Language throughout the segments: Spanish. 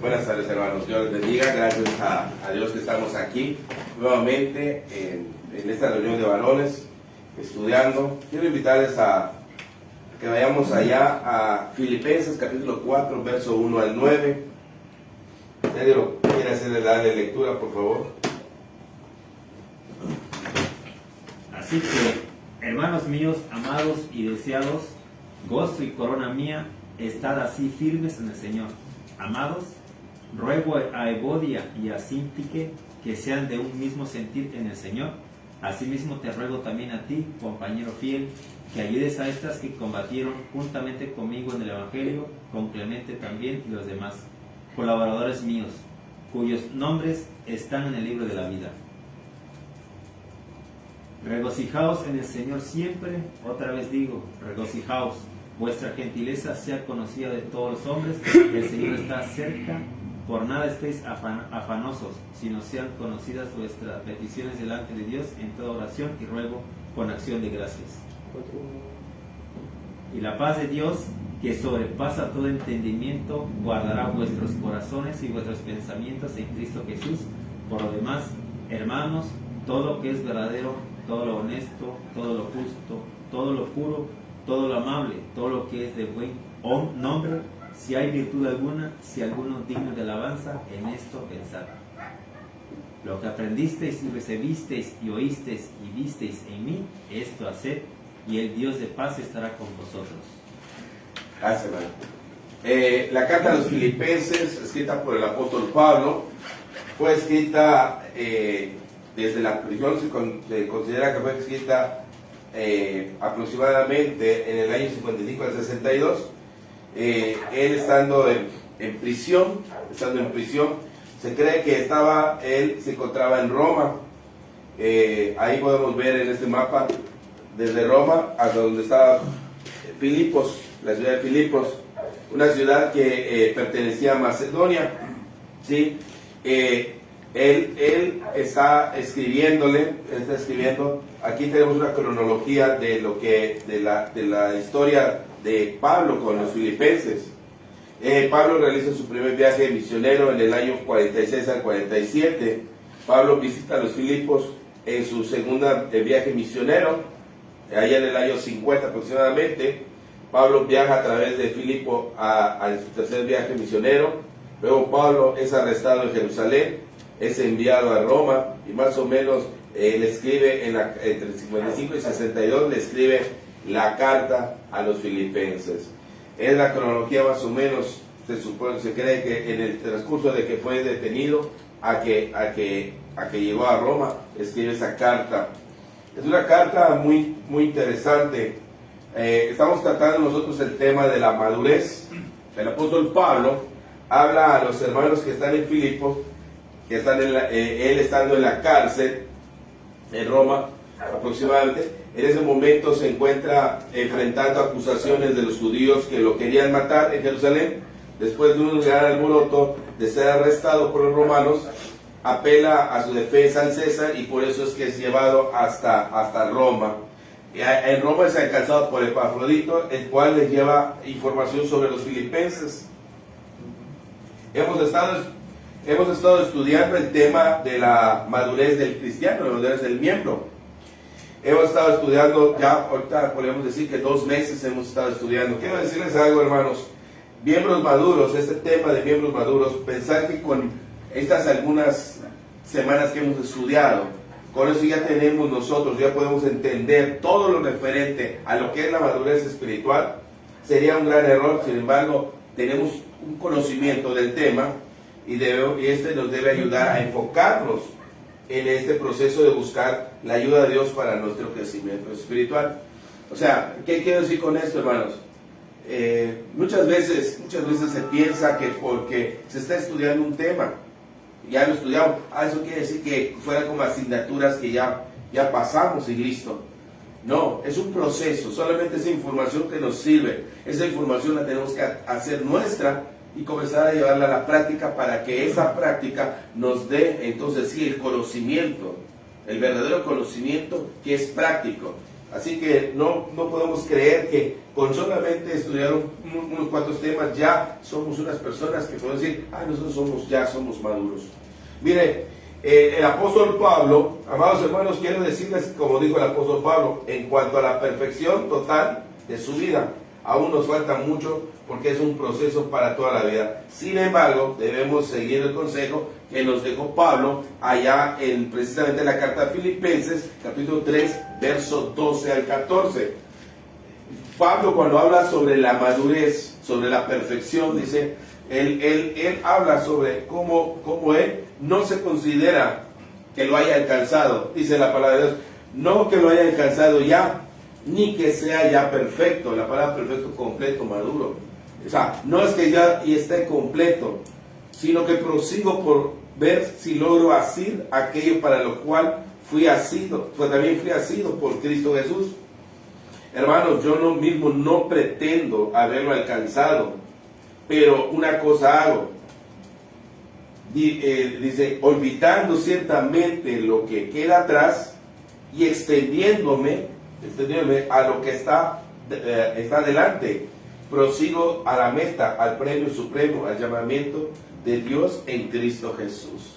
Buenas tardes, hermanos. Dios les bendiga. Gracias a Dios que estamos aquí nuevamente en esta reunión de varones, estudiando. Quiero invitarles a que vayamos allá a Filipenses capítulo 4, verso 1 al 9. Si alguien quiere hacerle darle lectura, por favor. Así que, hermanos míos, amados y deseados, gozo y corona mía, estad así firmes en el Señor. Amados, ruego a Evodia y a Síntique que sean de un mismo sentir en el Señor. Asimismo te ruego también a ti, compañero fiel, que ayudes a estas que combatieron juntamente conmigo en el Evangelio, con Clemente también y los demás, colaboradores míos, cuyos nombres están en el libro de la vida. Regocijaos en el Señor siempre, otra vez digo, regocijaos. Vuestra gentileza sea conocida de todos los hombres, el Señor está cerca. Por nada estéis afanosos, sino sean conocidas vuestras peticiones delante de Dios en toda oración y ruego con acción de gracias. Y la paz de Dios, que sobrepasa todo entendimiento, guardará vuestros corazones y vuestros pensamientos en Cristo Jesús. Por lo demás, hermanos, todo lo que es verdadero, todo lo honesto, todo lo justo, todo lo puro, todo lo amable, todo lo que es de buen nombre, si hay virtud alguna, si alguno digno de alabanza, en esto pensad. Lo que aprendisteis y recibisteis y oísteis y visteis en mí, esto haced, y el Dios de paz estará con vosotros. Gracias, hermano. La carta a los Filipenses, escrita por el apóstol Pablo, fue escrita desde la prisión. Se considera que fue escrita aproximadamente en el año 55 al 62. Él estando en prisión, se cree que él se encontraba en Roma. Ahí podemos ver en este mapa desde Roma hasta donde estaba Filipos, la ciudad de Filipos, una ciudad que pertenecía a Macedonia, ¿sí? Él está escribiendo. Aquí tenemos una cronología de la historia de Pablo con los filipenses. Pablo realiza su primer viaje misionero en el año 46 al 47. Pablo visita a los Filipos en su segunda viaje misionero, allá en el año 50 aproximadamente. Pablo viaja a través de Filipo a su tercer viaje misionero. Luego Pablo es arrestado en Jerusalén, es enviado a Roma y más o menos le escribe entre 55 y 62 le escribe la carta a los filipenses. Es la cronología más o menos. Se cree que en el transcurso de que fue detenido a que llegó a Roma, escribe esa carta. Es una carta muy, muy interesante. Estamos tratando nosotros el tema de la madurez. El apóstol Pablo habla a los hermanos que están en Filipos, que están él estando en la cárcel en Roma aproximadamente. En ese momento se encuentra enfrentando acusaciones de los judíos que lo querían matar en Jerusalén. Después de un gran alboroto de ser arrestado por los romanos, apela a su defensa al César y por eso es que es llevado hasta Roma. En Roma es alcanzado por Epafrodito, el cual les lleva información sobre los filipenses. Hemos estado estudiando el tema de la madurez del cristiano, la madurez del miembro. Hemos estado estudiando, ya ahorita podemos decir que 2 meses hemos estado estudiando. Quiero decirles algo, hermanos. Miembros maduros, este tema de miembros maduros, pensar que con estas algunas semanas que hemos estudiado, con eso ya tenemos nosotros, ya podemos entender todo lo referente a lo que es la madurez espiritual, sería un gran error. Sin embargo, tenemos un conocimiento del tema y este nos debe ayudar a enfocarnos en este proceso de buscar la ayuda de Dios para nuestro crecimiento espiritual. O sea, ¿qué quiero decir con esto, hermanos? Muchas veces se piensa que porque se está estudiando un tema, ya lo estudiamos, eso quiere decir que fuera como asignaturas que ya pasamos y listo. No, es un proceso. Solamente esa información que nos sirve, esa información la tenemos que hacer nuestra y comenzar a llevarla a la práctica para que esa práctica nos dé entonces sí el conocimiento, el verdadero conocimiento que es práctico. Así que no podemos creer que con solamente estudiar unos cuantos temas ya somos unas personas que podemos decir, nosotros somos maduros. Mire, el apóstol Pablo, amados hermanos, quiero decirles, como dijo el apóstol Pablo, en cuanto a la perfección total de su vida, aún nos falta mucho porque es un proceso para toda la vida. Sin embargo, debemos seguir el consejo que nos dejó Pablo allá en precisamente la carta a Filipenses, capítulo 3, verso 12 al 14. Pablo, cuando habla sobre la madurez, sobre la perfección, dice, él habla sobre cómo él no se considera que lo haya alcanzado, dice la palabra de Dios, no que lo haya alcanzado ya, ni que sea ya perfecto, la palabra perfecto, completo, maduro. O sea, no es que ya y esté completo, sino que prosigo por ver si logro asir aquello para lo cual también fui asido por Cristo Jesús. Hermanos, yo mismo no pretendo haberlo alcanzado, pero una cosa hago, dice, olvidando ciertamente lo que queda atrás y extendiéndome a lo que está delante, prosigo a la meta, al premio supremo, al llamamiento de Dios en Cristo Jesús.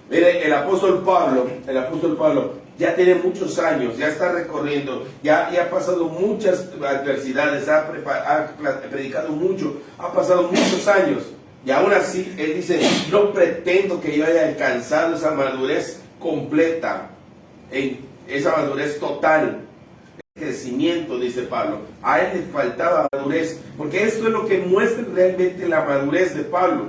Mire, el apóstol Pablo ya tiene muchos años, ya está recorriendo, ya ha pasado muchas adversidades, ha predicado mucho, ha pasado muchos años, y aún así él dice, no pretendo que yo haya alcanzado esa madurez completa, esa madurez total, crecimiento, dice Pablo. A él le faltaba madurez, porque esto es lo que muestra realmente la madurez de Pablo.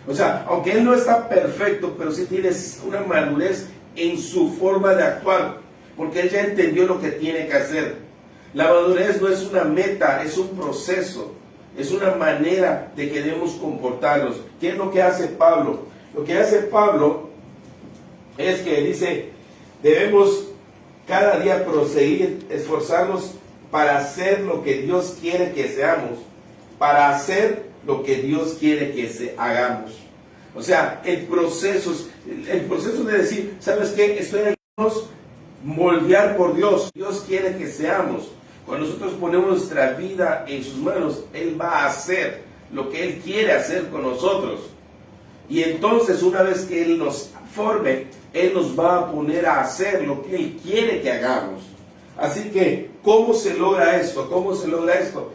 O sea, aunque él no está perfecto, pero sí tiene una madurez en su forma de actuar, porque él ya entendió lo que tiene que hacer. La madurez no es una meta, es un proceso, es una manera de que debemos comportarnos. ¿Qué es lo que hace Pablo? Lo que hace Pablo es que dice, debemos cada día proseguir, esforzarnos para hacer lo que Dios quiere que seamos, para hacer lo que Dios quiere que hagamos. O sea, el proceso de decir, ¿sabes qué? Estoy aquí, moldear por Dios. Dios quiere que seamos. Cuando nosotros ponemos nuestra vida en sus manos, Él va a hacer lo que Él quiere hacer con nosotros. Y entonces, una vez que Él nos forme, Él nos va a poner a hacer lo que Él quiere que hagamos. Así que, ¿cómo se logra esto? ¿Cómo se logra esto?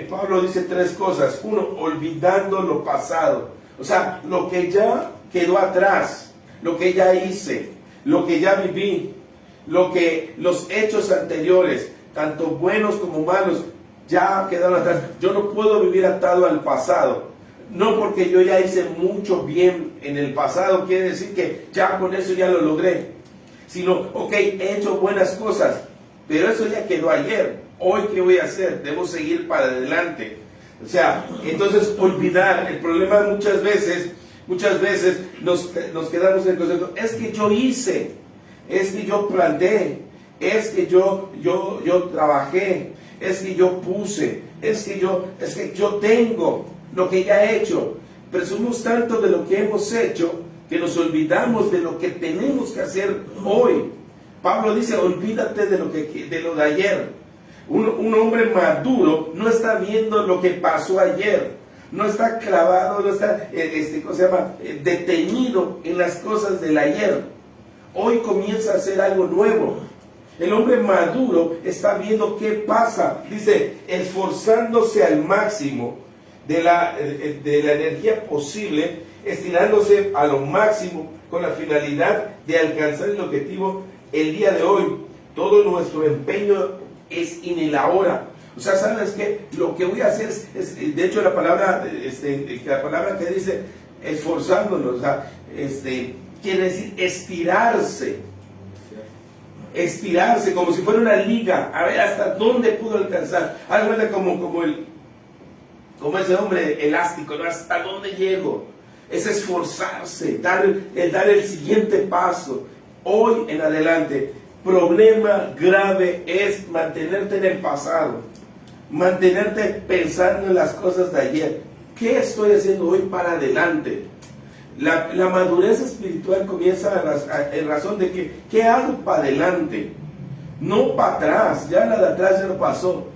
Pablo dice tres cosas. Uno, olvidando lo pasado. O sea, lo que ya quedó atrás, lo que ya hice, lo que ya viví, los hechos anteriores, tanto buenos como malos, ya quedaron atrás. Yo no puedo vivir atado al pasado. No porque yo ya hice mucho bien en el pasado, quiere decir que ya con eso ya lo logré. Sino, ok, he hecho buenas cosas, pero eso ya quedó ayer. Hoy, ¿qué voy a hacer? Debo seguir para adelante. O sea, entonces olvidar. El problema muchas veces nos quedamos en el concepto, es que yo hice, es que yo planté, es que yo trabajé, es que yo puse, es que yo tengo lo que ya he hecho. Presumimos tanto de lo que hemos hecho que nos olvidamos de lo que tenemos que hacer hoy. Pablo dice, olvídate de lo de ayer. Un hombre maduro no está viendo lo que pasó ayer, no está clavado, no está detenido en las cosas del ayer. Hoy comienza a hacer algo nuevo. El hombre maduro está viendo qué pasa, dice, esforzándose al máximo de la energía posible, estirándose a lo máximo con la finalidad de alcanzar el objetivo el día de hoy. Todo nuestro empeño es en el ahora. O sea, ¿sabes qué? Lo que voy a hacer de hecho la palabra que dice esforzándonos, o sea, quiere decir estirarse, como si fuera una liga, a ver hasta dónde pudo alcanzar. Algo como ese hombre elástico, ¿no? Hasta dónde llego. Es esforzarse, dar el siguiente paso. Hoy en adelante, problema grave es mantenerte en el pasado, mantenerte pensando en las cosas de ayer. ¿Qué estoy haciendo hoy para adelante? La madurez espiritual comienza en razón de que, ¿qué hago para adelante? No para atrás, ya la de atrás ya lo pasó.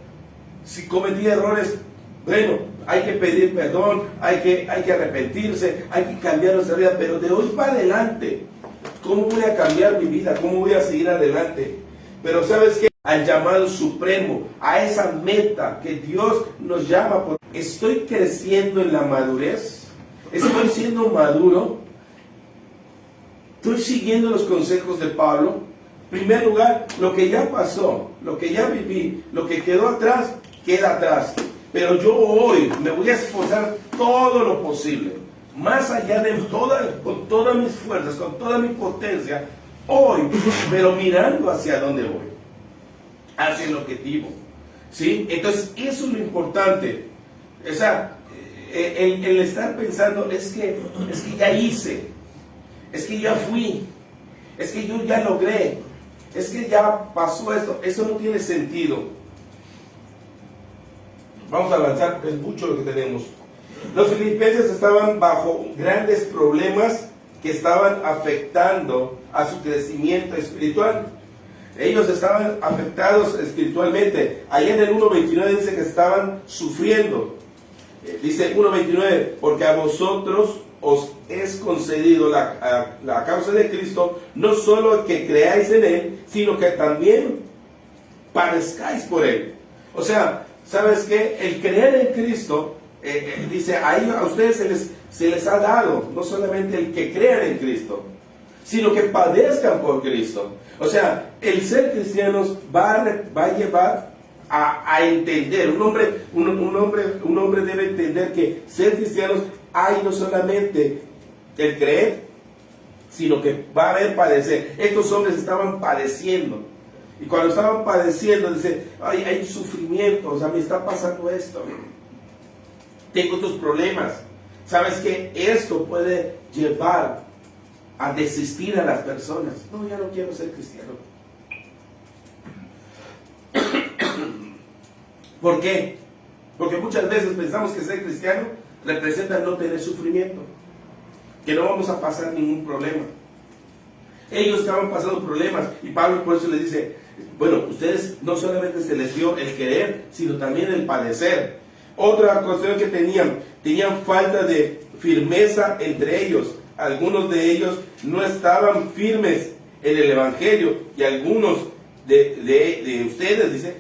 Si cometí errores, bueno, hay que pedir perdón, hay que arrepentirse, hay que cambiar nuestra vida, pero de hoy para adelante, ¿cómo voy a cambiar mi vida? ¿Cómo voy a seguir adelante? Pero ¿sabes qué? Al llamado supremo, a esa meta que Dios nos llama. ¿Estoy creciendo en la madurez? ¿Estoy siendo maduro? ¿Estoy siguiendo los consejos de Pablo? En primer lugar, lo que ya pasó, lo que ya viví, lo que quedó atrás, queda atrás. Pero yo hoy me voy a esforzar todo lo posible, más allá de con todas mis fuerzas, con toda mi potencia, hoy, pero mirando hacia dónde voy, hacia el objetivo, ¿sí? Entonces, eso es lo importante. O sea, el estar pensando es que ya hice, es que ya fui, es que yo ya logré, es que ya pasó esto. Eso no tiene sentido. Vamos a avanzar, es mucho lo que tenemos. Los filipenses estaban bajo grandes problemas que estaban afectando a su crecimiento espiritual. Ellos estaban afectados espiritualmente. Ahí en el 1.29 dice que estaban sufriendo. Dice 1.29, porque a vosotros os es concedido la causa de Cristo, no solo que creáis en Él, sino que también padezcáis por Él. O sea, ¿sabes qué? El creer en Cristo, dice, a ustedes se les ha dado, no solamente el que crean en Cristo, sino que padezcan por Cristo. O sea, el ser cristianos va a llevar a entender, un hombre debe entender que ser cristianos hay no solamente el creer, sino que va a haber padecer. Estos hombres estaban padeciendo. Y cuando estaban padeciendo, dice, ay, hay sufrimiento, o sea, me está pasando esto, tengo estos problemas. ¿Sabes qué? Esto puede llevar a desistir a las personas. No, ya no quiero ser cristiano. ¿Por qué? Porque muchas veces pensamos que ser cristiano representa no tener sufrimiento, que no vamos a pasar ningún problema. Ellos estaban pasando problemas y Pablo por eso les dice, bueno, ustedes no solamente se les dio el querer, sino también el padecer. Otra cuestión que tenían falta de firmeza entre ellos. Algunos de ellos no estaban firmes en el Evangelio y algunos de ustedes, dice,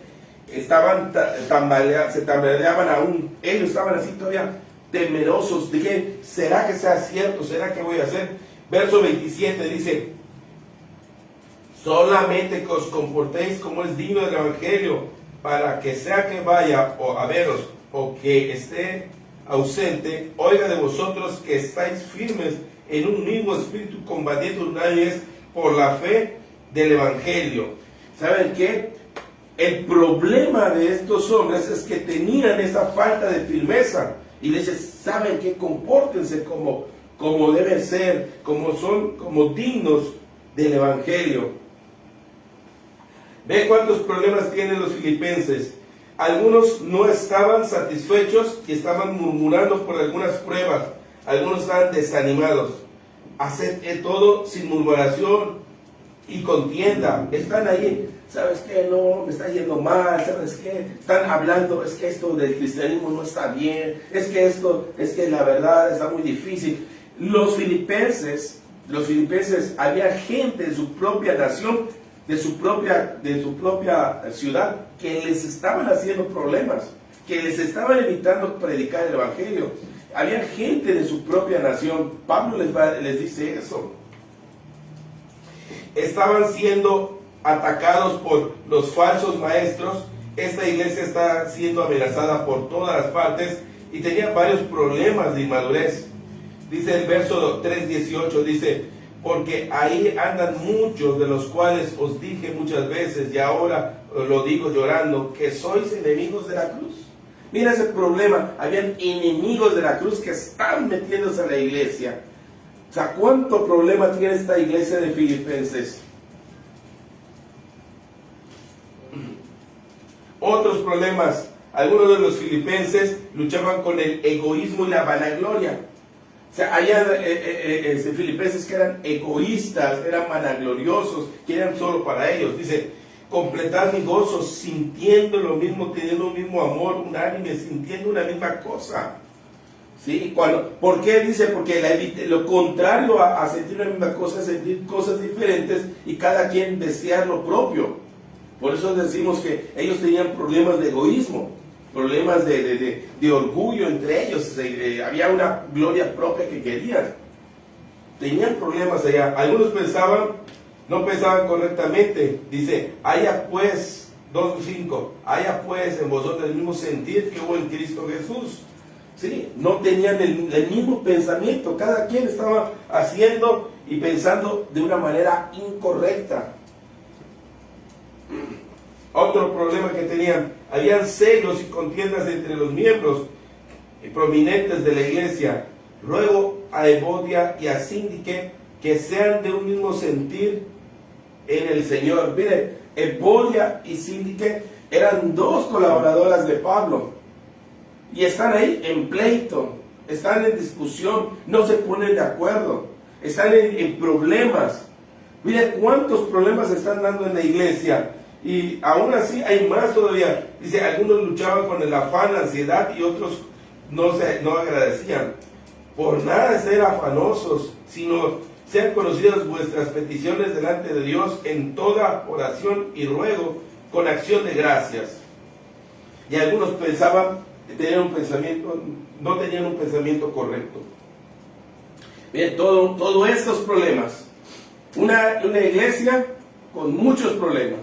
se tambaleaban aún. Ellos estaban así todavía temerosos. Dije, ¿será que sea cierto? ¿Será que voy a hacer? Verso 27 dice, solamente que os comportéis como es digno del Evangelio, para que sea que vaya a veros o que esté ausente, oiga de vosotros que estáis firmes en un mismo espíritu, combatiendo unánimes por la fe del Evangelio. ¿Saben qué? El problema de estos hombres es que tenían esa falta de firmeza. Y les dice, ¿saben qué? Compórtense como deben ser, como dignos del Evangelio. Ve cuántos problemas tienen los filipenses. Algunos no estaban satisfechos y estaban murmurando por algunas pruebas. Algunos estaban desanimados. Haced todo sin murmuración y contienda. Están ahí, ¿sabes qué? No, me está yendo mal, ¿sabes qué? Están hablando, es que esto del cristianismo no está bien, es que la verdad está muy difícil. Los filipenses, había gente de su propia nación, de su propia ciudad, que les estaban haciendo problemas, que les estaban evitando predicar el Evangelio. Había gente de su propia nación. Pablo les dice eso. Estaban siendo atacados por los falsos maestros. Esta iglesia está siendo amenazada por todas las partes y tenía varios problemas de inmadurez. Dice el verso 3:18, dice, porque ahí andan muchos de los cuales os dije muchas veces y ahora lo digo llorando, que sois enemigos de la cruz. Mira ese problema, habían enemigos de la cruz que están metiéndose en la iglesia. O sea, ¿cuánto problema tiene esta iglesia de Filipenses? Otros problemas, algunos de los filipenses luchaban con el egoísmo y la vanagloria. O sea, había filipenses que eran egoístas, eran vanagloriosos, que eran solo para ellos. Dice, completar mi gozo sintiendo lo mismo, teniendo un mismo amor, unánime, sintiendo una misma cosa. ¿Sí? ¿Por qué? Dice, porque lo contrario a sentir una misma cosa es sentir cosas diferentes y cada quien desear lo propio. Por eso decimos que ellos tenían problemas de egoísmo, problemas de orgullo entre ellos, había una gloria propia que querían. Tenían problemas allá. Algunos no pensaban correctamente. Dice, haya pues, 2:5, haya pues en vosotros el mismo sentir que hubo en Cristo Jesús. ¿Sí? No tenían el mismo pensamiento, cada quien estaba haciendo y pensando de una manera incorrecta. Otro problema que tenían, habían celos y contiendas entre los miembros prominentes de la iglesia. Ruego a Evodia y a Síndique que sean de un mismo sentir en el Señor. Mire, Evodia y Síndique eran dos colaboradoras de Pablo. Y están ahí en pleito, están en discusión, no se ponen de acuerdo, están en problemas. Mire cuántos problemas se están dando en la iglesia. Y aún así hay más todavía. Dice, algunos luchaban con el afán, la ansiedad y otros no agradecían. Por nada de ser afanosos, sino sean conocidas vuestras peticiones delante de Dios en toda oración y ruego con acción de gracias. Y algunos pensaban no tenían un pensamiento correcto. Miren, todos estos problemas, una iglesia con muchos problemas,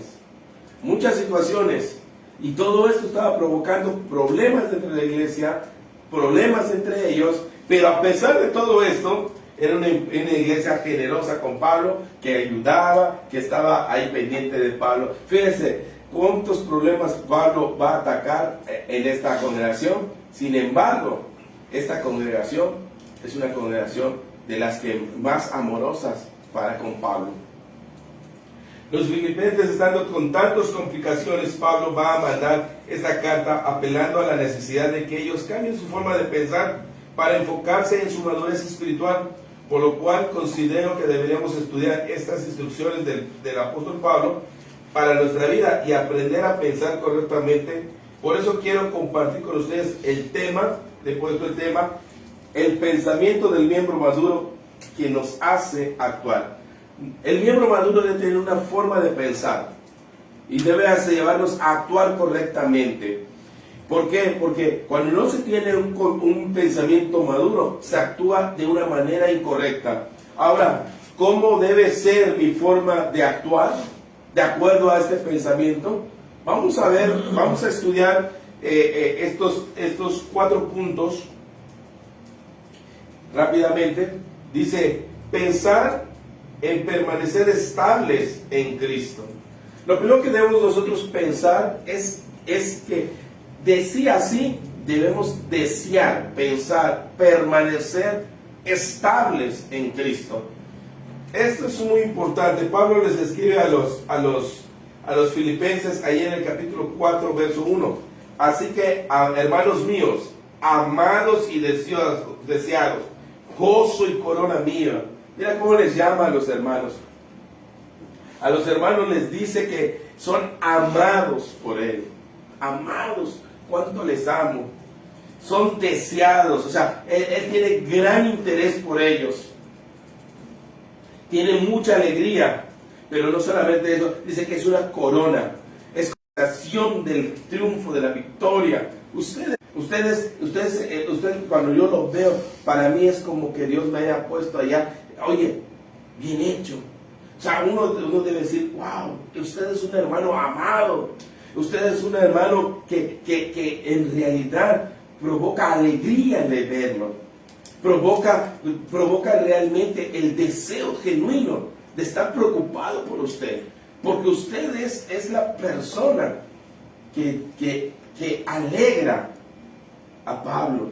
muchas situaciones, y todo esto estaba provocando problemas dentro de la iglesia, problemas entre ellos, pero a pesar de todo esto, era una iglesia generosa con Pablo, que ayudaba, que estaba ahí pendiente de Pablo. Fíjense cuántos problemas Pablo va a atacar en esta congregación. Sin embargo, esta congregación es una congregación de las que más amorosas para con Pablo. Los filipenses, estando con tantas complicaciones, Pablo va a mandar esta carta apelando a la necesidad de que ellos cambien su forma de pensar para enfocarse en su madurez espiritual, por lo cual considero que deberíamos estudiar estas instrucciones del apóstol Pablo para nuestra vida y aprender a pensar correctamente. Por eso quiero compartir con ustedes el tema, el pensamiento del miembro maduro que nos hace actuar. El miembro maduro debe tener una forma de pensar y debe llevarnos a actuar correctamente. ¿Por qué? Porque cuando no se tiene un pensamiento maduro, se actúa de una manera incorrecta. Ahora, ¿cómo debe ser mi forma de actuar de acuerdo a este pensamiento? Vamos a estudiar estos 4 puntos rápidamente. Dice, pensar en permanecer estables en Cristo. Lo primero que debemos nosotros pensar es que de sí a sí debemos desear, pensar, permanecer estables en Cristo. Esto es muy importante. Pablo les escribe a los filipenses ahí en el capítulo 4, verso 1. Así que, hermanos míos, amados y deseados, gozo y corona mía. Mira cómo les llama a los hermanos. A los hermanos les dice que son amados por Él. Amados, cuánto les amo. Son deseados, o sea, él tiene gran interés por ellos. Tiene mucha alegría, pero no solamente eso, dice que es una corona. Es consagración del triunfo, de la victoria. Ustedes, cuando yo los veo, para mí es como que Dios me haya puesto allá. Oye, bien hecho. O sea, uno debe decir, wow, usted es un hermano amado. Usted es un hermano que en realidad provoca alegría de verlo. Provoca realmente el deseo genuino de estar preocupado por usted. Porque usted es la persona que alegra a Pablo.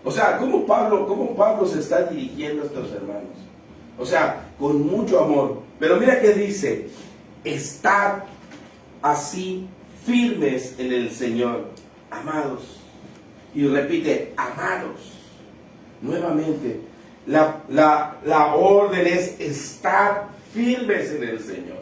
O sea, ¿cómo Pablo se está dirigiendo a estos hermanos? O sea, con mucho amor. Pero mira que dice, estad así firmes en el Señor, amados. Y repite, amados. Nuevamente, la orden es estar firmes en el Señor.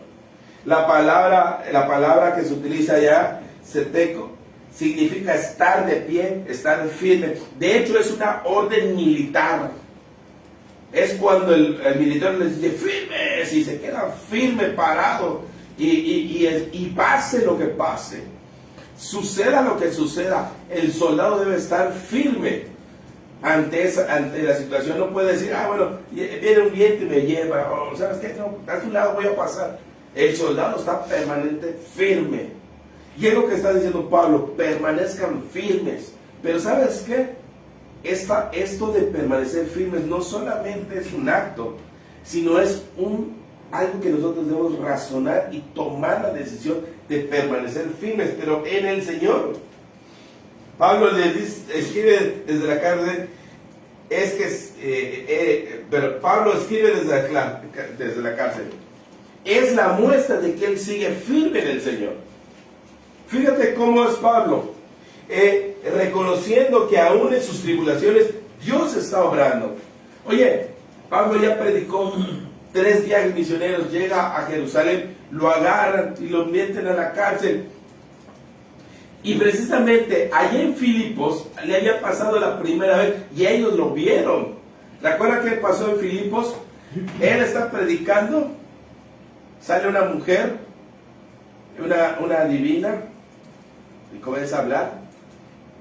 La palabra que se utiliza allá, seteco, significa estar de pie, estar firme. De hecho, es una orden militar. Es cuando el militar les dice firmes y se queda firme, parado, y pase lo que pase, suceda lo que suceda, el soldado debe estar firme ante la situación. No puede decir, bueno, viene un viento y me lleva, o ¿sabes qué? No, a su lado voy a pasar. El soldado está permanente firme. Y es lo que está diciendo Pablo, permanezcan firmes. Pero ¿sabes qué? Esto de permanecer firmes no solamente es un acto, sino es algo que nosotros debemos razonar y tomar la decisión de permanecer firmes, pero en el Señor. Pablo escribe desde la cárcel, pero Pablo escribe desde la cárcel. Es la muestra de que él sigue firme en el Señor. Fíjate cómo es Pablo. Reconociendo que aún en sus tribulaciones Dios está obrando. Oye, Pablo ya predicó 3 viajes misioneros, llega a Jerusalén, lo agarran y lo meten a la cárcel. Y precisamente allá en Filipos le había pasado la primera vez y ellos lo vieron. ¿Recuerda qué pasó en Filipos? Él está predicando, sale una mujer, una divina, y comienza a hablar.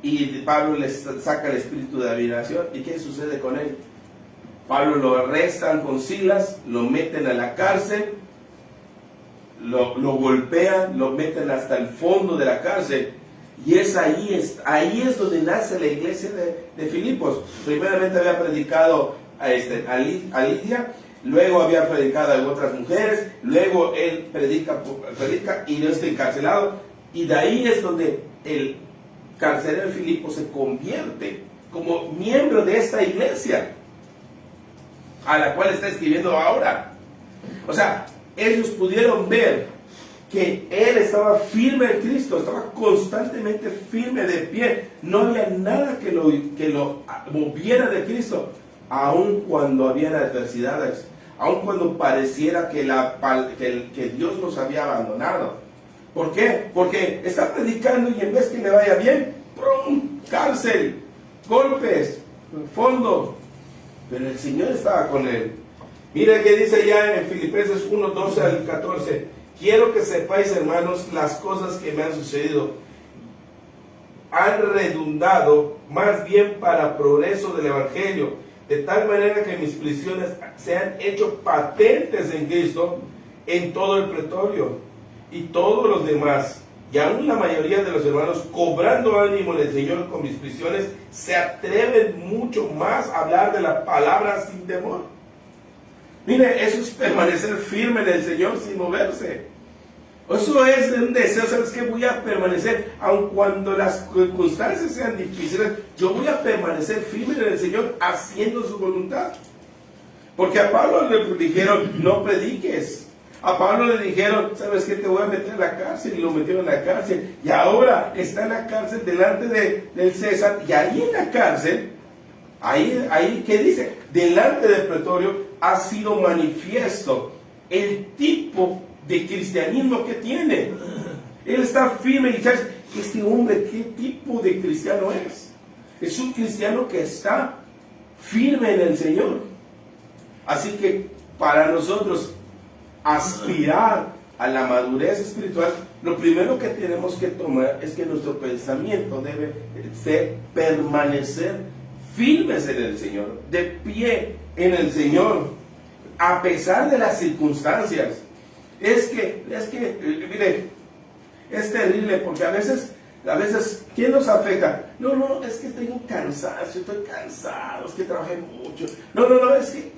Y Pablo les saca el espíritu de adivinación. ¿Y qué sucede con él? Pablo lo arrestan con Silas, lo meten a la cárcel, lo golpean, lo meten hasta el fondo de la cárcel. Y ahí es donde nace la iglesia de Filipos. Primeramente había predicado a Lidia, luego había predicado a otras mujeres, luego él predica y no está encarcelado. Y de ahí es donde el carcelero de Filipos se convierte como miembro de esta iglesia a la cual está escribiendo ahora. O sea, ellos pudieron ver que él estaba firme en Cristo, estaba constantemente firme de pie. No había nada que lo moviera de Cristo, aun cuando habían adversidades, aun cuando pareciera que Dios los había abandonado. ¿Por qué? Porque está predicando y en vez que le vaya bien, ¡prum!, cárcel, golpes, fondo. Pero el Señor estaba con él. Mira que dice ya en Filipenses 1, 12 al 14. Quiero que sepáis, hermanos, las cosas que me han sucedido han redundado más bien para progreso del Evangelio, de tal manera que mis prisiones se han hecho patentes en Cristo en todo el pretorio. Y todos los demás, y aún la mayoría de los hermanos, cobrando ánimo del Señor con mis prisiones, se atreven mucho más a hablar de la palabra sin temor. Mire, eso es permanecer firme en el Señor sin moverse. Eso es un deseo. ¿Sabes qué? Voy a permanecer, aun cuando las circunstancias sean difíciles, yo voy a permanecer firme en el Señor haciendo su voluntad. Porque a Pablo le dijeron, no prediques. A Pablo le dijeron, ¿sabes qué? Te voy a meter en la cárcel, y lo metieron en la cárcel. Y ahora está en la cárcel delante del César, y ahí en la cárcel, ahí ¿qué dice? Delante del pretorio ha sido manifiesto el tipo de cristianismo que tiene. Él está firme y dice, este hombre, ¿qué tipo de cristiano es? Es un cristiano que está firme en el Señor. Así que para nosotros aspirar a la madurez espiritual, lo primero que tenemos que tomar es que nuestro pensamiento debe ser permanecer firmes en el Señor, de pie en el Señor, a pesar de las circunstancias. Es que, mire, es terrible porque a veces, ¿quién nos afecta? No, es que tengo cansancio, estoy cansado, es que trabajé mucho. No, es que,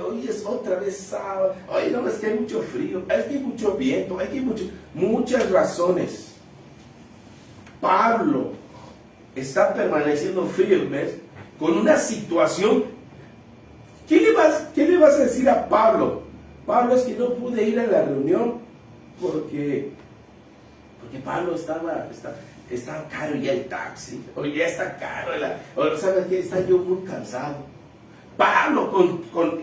hoy es otra vez sábado. Ay, no, es que hay mucho frío, es que hay mucho viento, muchas razones. Pablo está permaneciendo firme con una situación. ¿Qué le vas a decir a Pablo? Pablo, es que no pude ir a la reunión porque Pablo está caro ya el taxi, o ya está caro, o ¿sabes qué? Está yo muy cansado. Pablo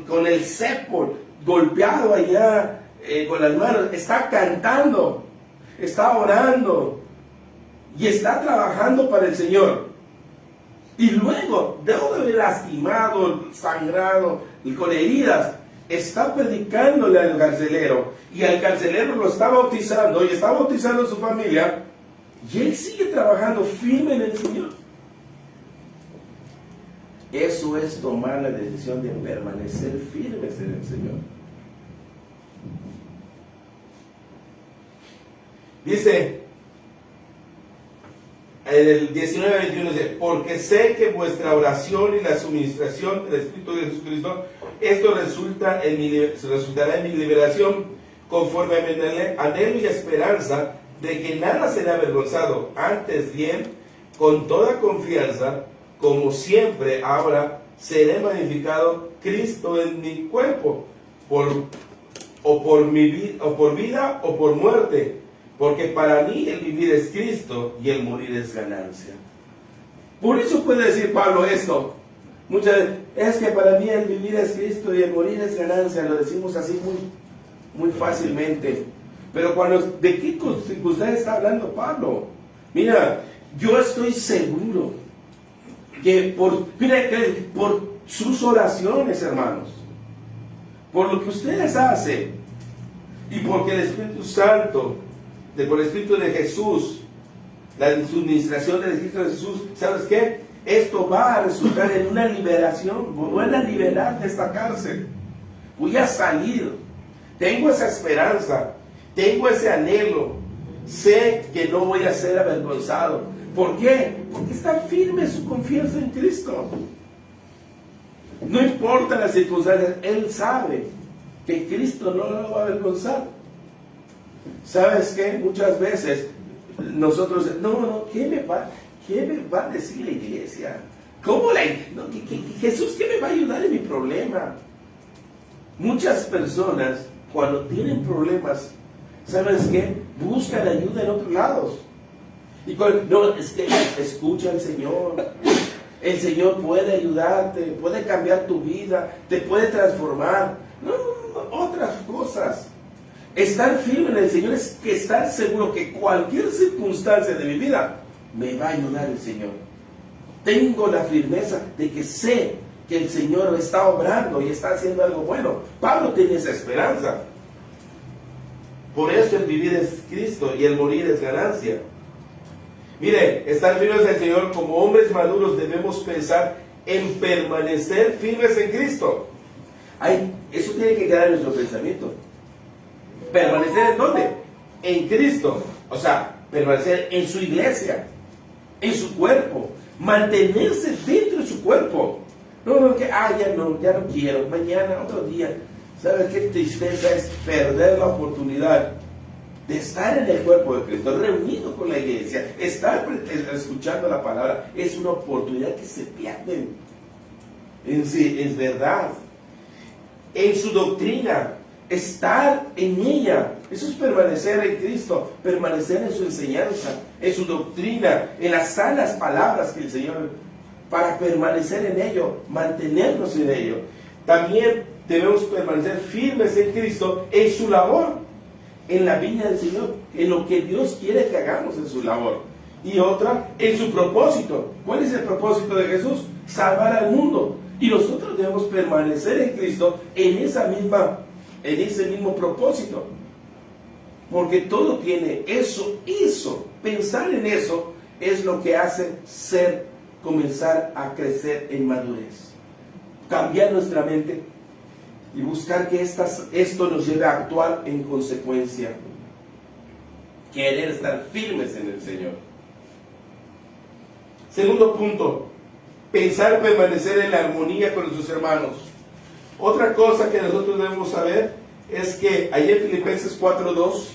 con el cepo golpeado allá con las manos, está cantando, está orando y está trabajando para el Señor. Y luego, de haber lastimado, sangrado y con heridas, está predicándole al carcelero. Y al carcelero lo está bautizando y está bautizando a su familia. Y él sigue trabajando firme en el Señor. Eso es tomar la decisión de permanecer firmes en el Señor. Dice, en el 19-21 dice, porque sé que vuestra oración y la suministración del Espíritu de Jesucristo, esto resultará en mi liberación, conforme a mi anhelo y esperanza de que nada será avergonzado, antes bien, con toda confianza, como siempre ahora, seré magnificado Cristo en mi cuerpo, por vida o por muerte, porque para mí el vivir es Cristo y el morir es ganancia. Por eso puede decir Pablo esto. Muchas veces, es que para mí el vivir es Cristo y el morir es ganancia. Lo decimos así muy fácilmente. Pero ¿de qué circunstancia está hablando Pablo? Mira, yo estoy seguro que por sus oraciones, hermanos, por lo que ustedes hacen y porque el Espíritu Santo, por el Espíritu de Jesús, la suministración del Espíritu de Jesús, ¿sabes qué? Esto va a resultar en una liberación. Me voy a liberar de esta cárcel. Voy a salir. Tengo esa esperanza. Tengo ese anhelo. Sé que no voy a ser avergonzado. ¿Por qué? Porque está firme su confianza en Cristo. No importa las circunstancias, él sabe que Cristo no lo va a avergonzar. ¿Sabes qué? Muchas veces nosotros, ¿qué me va a decir la iglesia? Jesús, ¿qué me va a ayudar en mi problema? Muchas personas, cuando tienen problemas, ¿sabes qué? Buscan ayuda en otros lados. Y es que escucha al Señor. El Señor puede ayudarte, puede cambiar tu vida, te puede transformar. Otras cosas. Estar firme en el Señor es que estar seguro que cualquier circunstancia de mi vida me va a ayudar el Señor. Tengo la firmeza de que sé que el Señor está obrando y está haciendo algo bueno. Pablo tiene esa esperanza. Por eso el vivir es Cristo y el morir es ganancia. Mire, estar firmes en el Señor como hombres maduros debemos pensar en permanecer firmes en Cristo. Eso tiene que quedar en nuestro pensamiento. ¿Permanecer en dónde? En Cristo. O sea, permanecer en su iglesia, en su cuerpo, mantenerse dentro de su cuerpo. Ya no quiero, mañana, otro día. ¿Sabes qué tristeza es perder la oportunidad de estar en el cuerpo de Cristo, reunido con la iglesia, estar escuchando la palabra? Es una oportunidad que se pierde. Es verdad. En su doctrina, estar en ella, eso es permanecer en Cristo, permanecer en su enseñanza, en su doctrina, en las sanas palabras que el Señor, para permanecer en ello, mantenernos en ello. También debemos permanecer firmes en Cristo, en su labor, en la viña del Señor, en lo que Dios quiere que hagamos en su labor. Y otra, en su propósito. ¿Cuál es el propósito de Jesús? Salvar al mundo. Y nosotros debemos permanecer en Cristo en ese mismo propósito. Porque todo tiene eso, pensar en eso es lo que hace comenzar a crecer en madurez. Cambiar nuestra mente y buscar que esto nos lleve a actuar en consecuencia. Querer estar firmes en el Señor. Segundo punto, pensar permanecer en la armonía con nuestros hermanos. Otra cosa que nosotros debemos saber es que allí en Filipenses 4:2,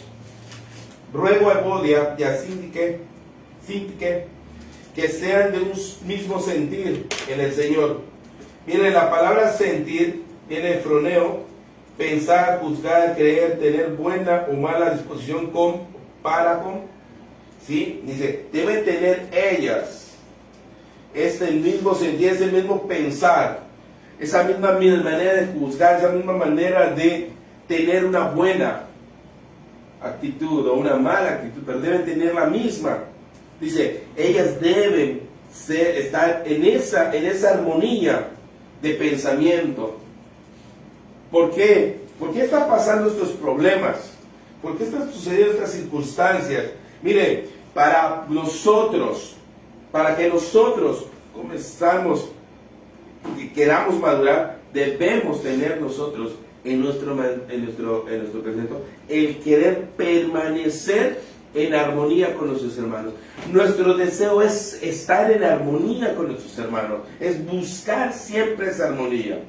ruego a Evodia y a Síntique que sean de un mismo sentir en el Señor. Miren, la palabra sentir viene de froneo, pensar, juzgar, creer, tener buena o mala disposición para con. ¿Sí? Dice, deben tener ellas el mismo sentir, ese mismo pensar, esa misma manera de juzgar, esa misma manera de tener una buena actitud o una mala actitud, pero deben tener la misma. Dice, ellas deben estar en esa armonía de pensamiento. ¿Por qué? ¿Por qué están pasando estos problemas? ¿Por qué están sucediendo estas circunstancias? Mire, para que nosotros comenzamos y queramos madurar, debemos tener nosotros en nuestro pensamiento el querer permanecer en armonía con nuestros hermanos. Nuestro deseo es estar en armonía con nuestros hermanos, es buscar siempre esa armonía.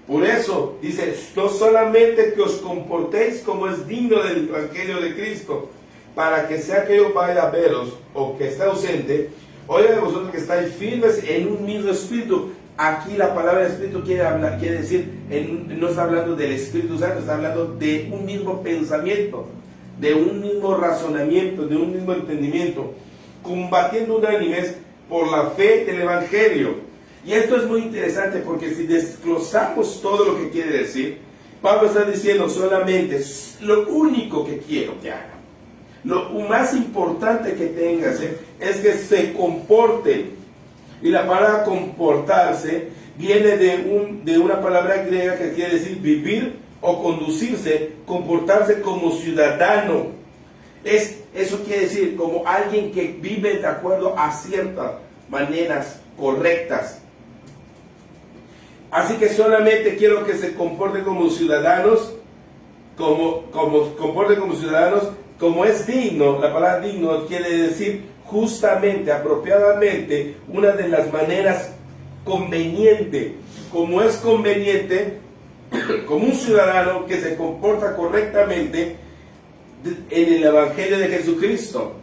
Por eso dice, no solamente que os comportéis como es digno del Evangelio de Cristo, para que sea que yo vaya a veros o que esté ausente, oiga de vosotros que estáis firmes en un mismo espíritu. Aquí la palabra espíritu quiere decir, no está hablando del Espíritu Santo, está hablando de un mismo pensamiento, de un mismo razonamiento, de un mismo entendimiento, combatiendo unánimes por la fe del Evangelio. Y esto es muy interesante porque si desglosamos todo lo que quiere decir, Pablo está diciendo solamente lo único que quiero que hagan, lo más importante que tengas es que se comporten. Y la palabra comportarse viene de una palabra griega que quiere decir vivir o conducirse, comportarse como ciudadano. Eso quiere decir como alguien que vive de acuerdo a ciertas maneras correctas. Así que solamente quiero que se comporten como ciudadanos, comporten como ciudadanos, como es digno. La palabra digno quiere decir justamente, apropiadamente, una de las maneras conveniente, como es conveniente, como un ciudadano que se comporta correctamente en el Evangelio de Jesucristo,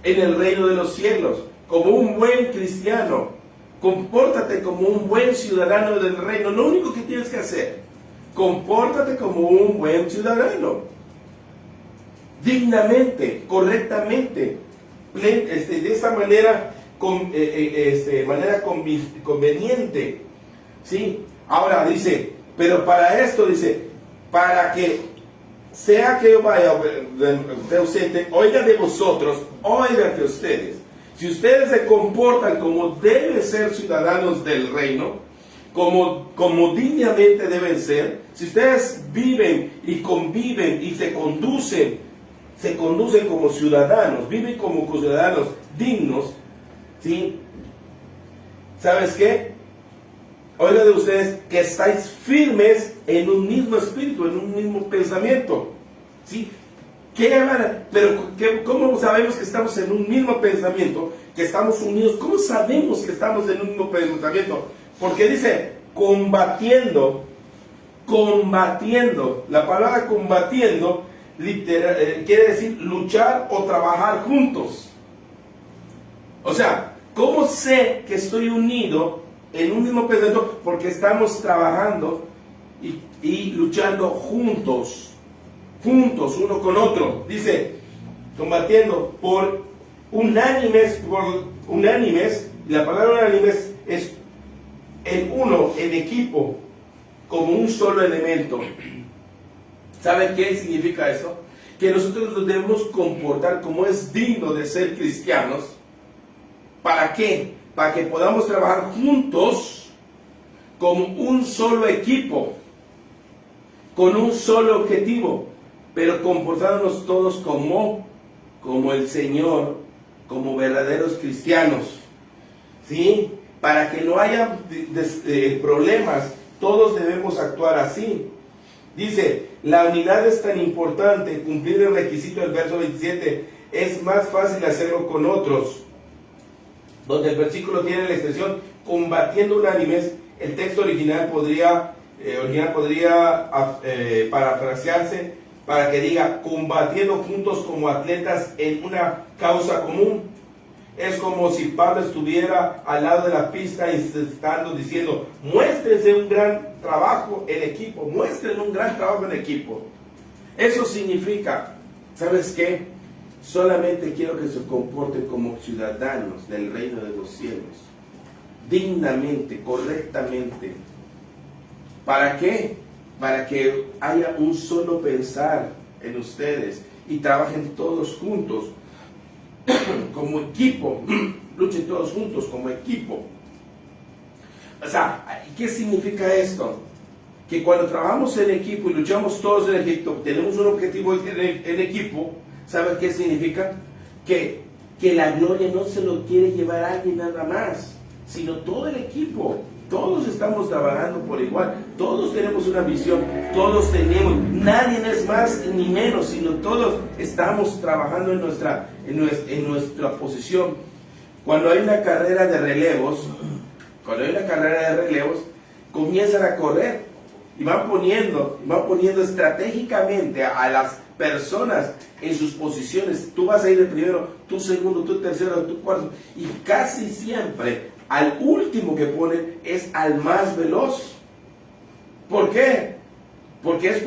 en el reino de los cielos, como un buen cristiano. Compórtate como un buen ciudadano del reino. Lo único que tienes que hacer, compórtate como un buen ciudadano, dignamente, correctamente, de esa manera, conveniente, ¿sí? Ahora dice, pero para esto dice, para que sea que yo vaya de ausente, oiga de vosotros, oiga de ustedes. Si ustedes se comportan como deben ser ciudadanos del reino, como dignamente deben ser, si ustedes viven y conviven y se conducen como ciudadanos, viven como ciudadanos dignos, ¿sí? ¿Sabes qué? Oiga de ustedes que estáis firmes en un mismo espíritu, en un mismo pensamiento, ¿sí? ¿Cómo sabemos que estamos en un mismo pensamiento, que estamos unidos? ¿Cómo sabemos que estamos en un mismo pensamiento? Porque dice, combatiendo. La palabra combatiendo quiere decir luchar o trabajar juntos. O sea, ¿cómo sé que estoy unido en un mismo pensamiento? Porque estamos trabajando y luchando juntos uno con otro. Dice, combatiendo por unánimes, y la palabra unánimes es en uno, en equipo, como un solo elemento. ¿Saben qué significa eso? Que nosotros nos debemos comportar como es digno de ser cristianos. ¿Para qué? Para que podamos trabajar juntos como un solo equipo, con un solo objetivo, pero comportándonos todos como el Señor, como verdaderos cristianos, ¿sí? Para que no haya problemas, todos debemos actuar así. Dice, la unidad es tan importante, cumplir el requisito del verso 27, es más fácil hacerlo con otros. Donde el versículo tiene la expresión combatiendo unánimes, el texto original podría parafrasearse para que diga combatiendo juntos como atletas en una causa común. Es como si Pablo estuviera al lado de la pista estando diciendo, muéstrense un gran trabajo en equipo, muestren un gran trabajo en equipo. Eso significa, ¿sabes qué? Solamente quiero que se comporten como ciudadanos del reino de los cielos, dignamente, correctamente. ¿Para qué? para que haya un solo pensar en ustedes y trabajen todos juntos como equipo, luchen todos juntos como equipo. O sea, ¿qué significa esto? Que cuando trabajamos en equipo y luchamos todos en equipo, tenemos un objetivo en equipo, ¿sabes qué significa? Que la gloria no se lo quiere llevar a alguien nada más, sino todo el equipo. Todos estamos trabajando por igual, todos tenemos una visión, todos tenemos, nadie es más ni menos, sino todos estamos trabajando en nuestra posición. Cuando hay una carrera de relevos, comienzan a correr y van poniendo estratégicamente a las personas en sus posiciones. Tú vas a ir el primero, tú segundo, tú tercero, tú cuarto, y casi siempre al último que ponen es al más veloz. ¿Por qué? Porque es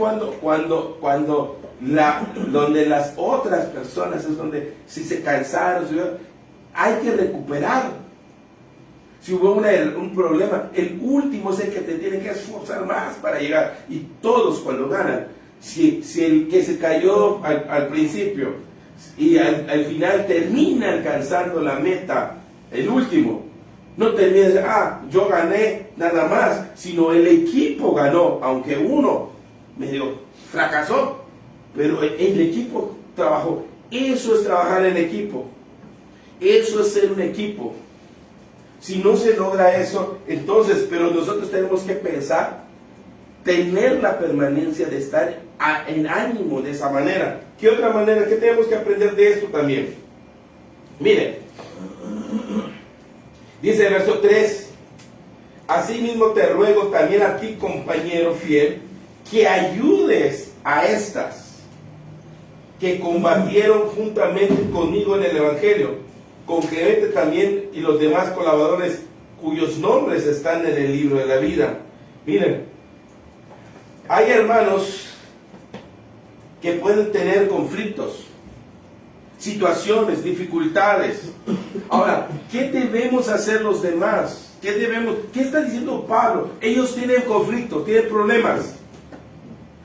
donde las otras personas es donde, si se cansaron, hay que recuperar. Si hubo un problema, el último es el que te tiene que esforzar más para llegar. Y todos cuando ganan, si el que se cayó al principio y al final termina alcanzando la meta, el último, no termina de decir, yo gané nada más, sino el equipo ganó, aunque uno medio fracasó, pero el equipo trabajó. Eso es trabajar en equipo, eso es ser un equipo. Si no se logra eso, entonces, pero nosotros tenemos que pensar, tener la permanencia de estar en ánimo de esa manera. ¿Qué otra manera? ¿Qué tenemos que aprender de esto también? Miren, dice el verso 3, asimismo te ruego también a ti, compañero fiel, que ayudes a estas que combatieron juntamente conmigo en el Evangelio, con Clemente también y los demás colaboradores cuyos nombres están en el libro de la vida. Miren, hay hermanos que pueden tener conflictos, situaciones, dificultades. Ahora, ¿qué debemos hacer los demás? ¿Qué está diciendo Pablo? Ellos tienen conflictos, tienen problemas.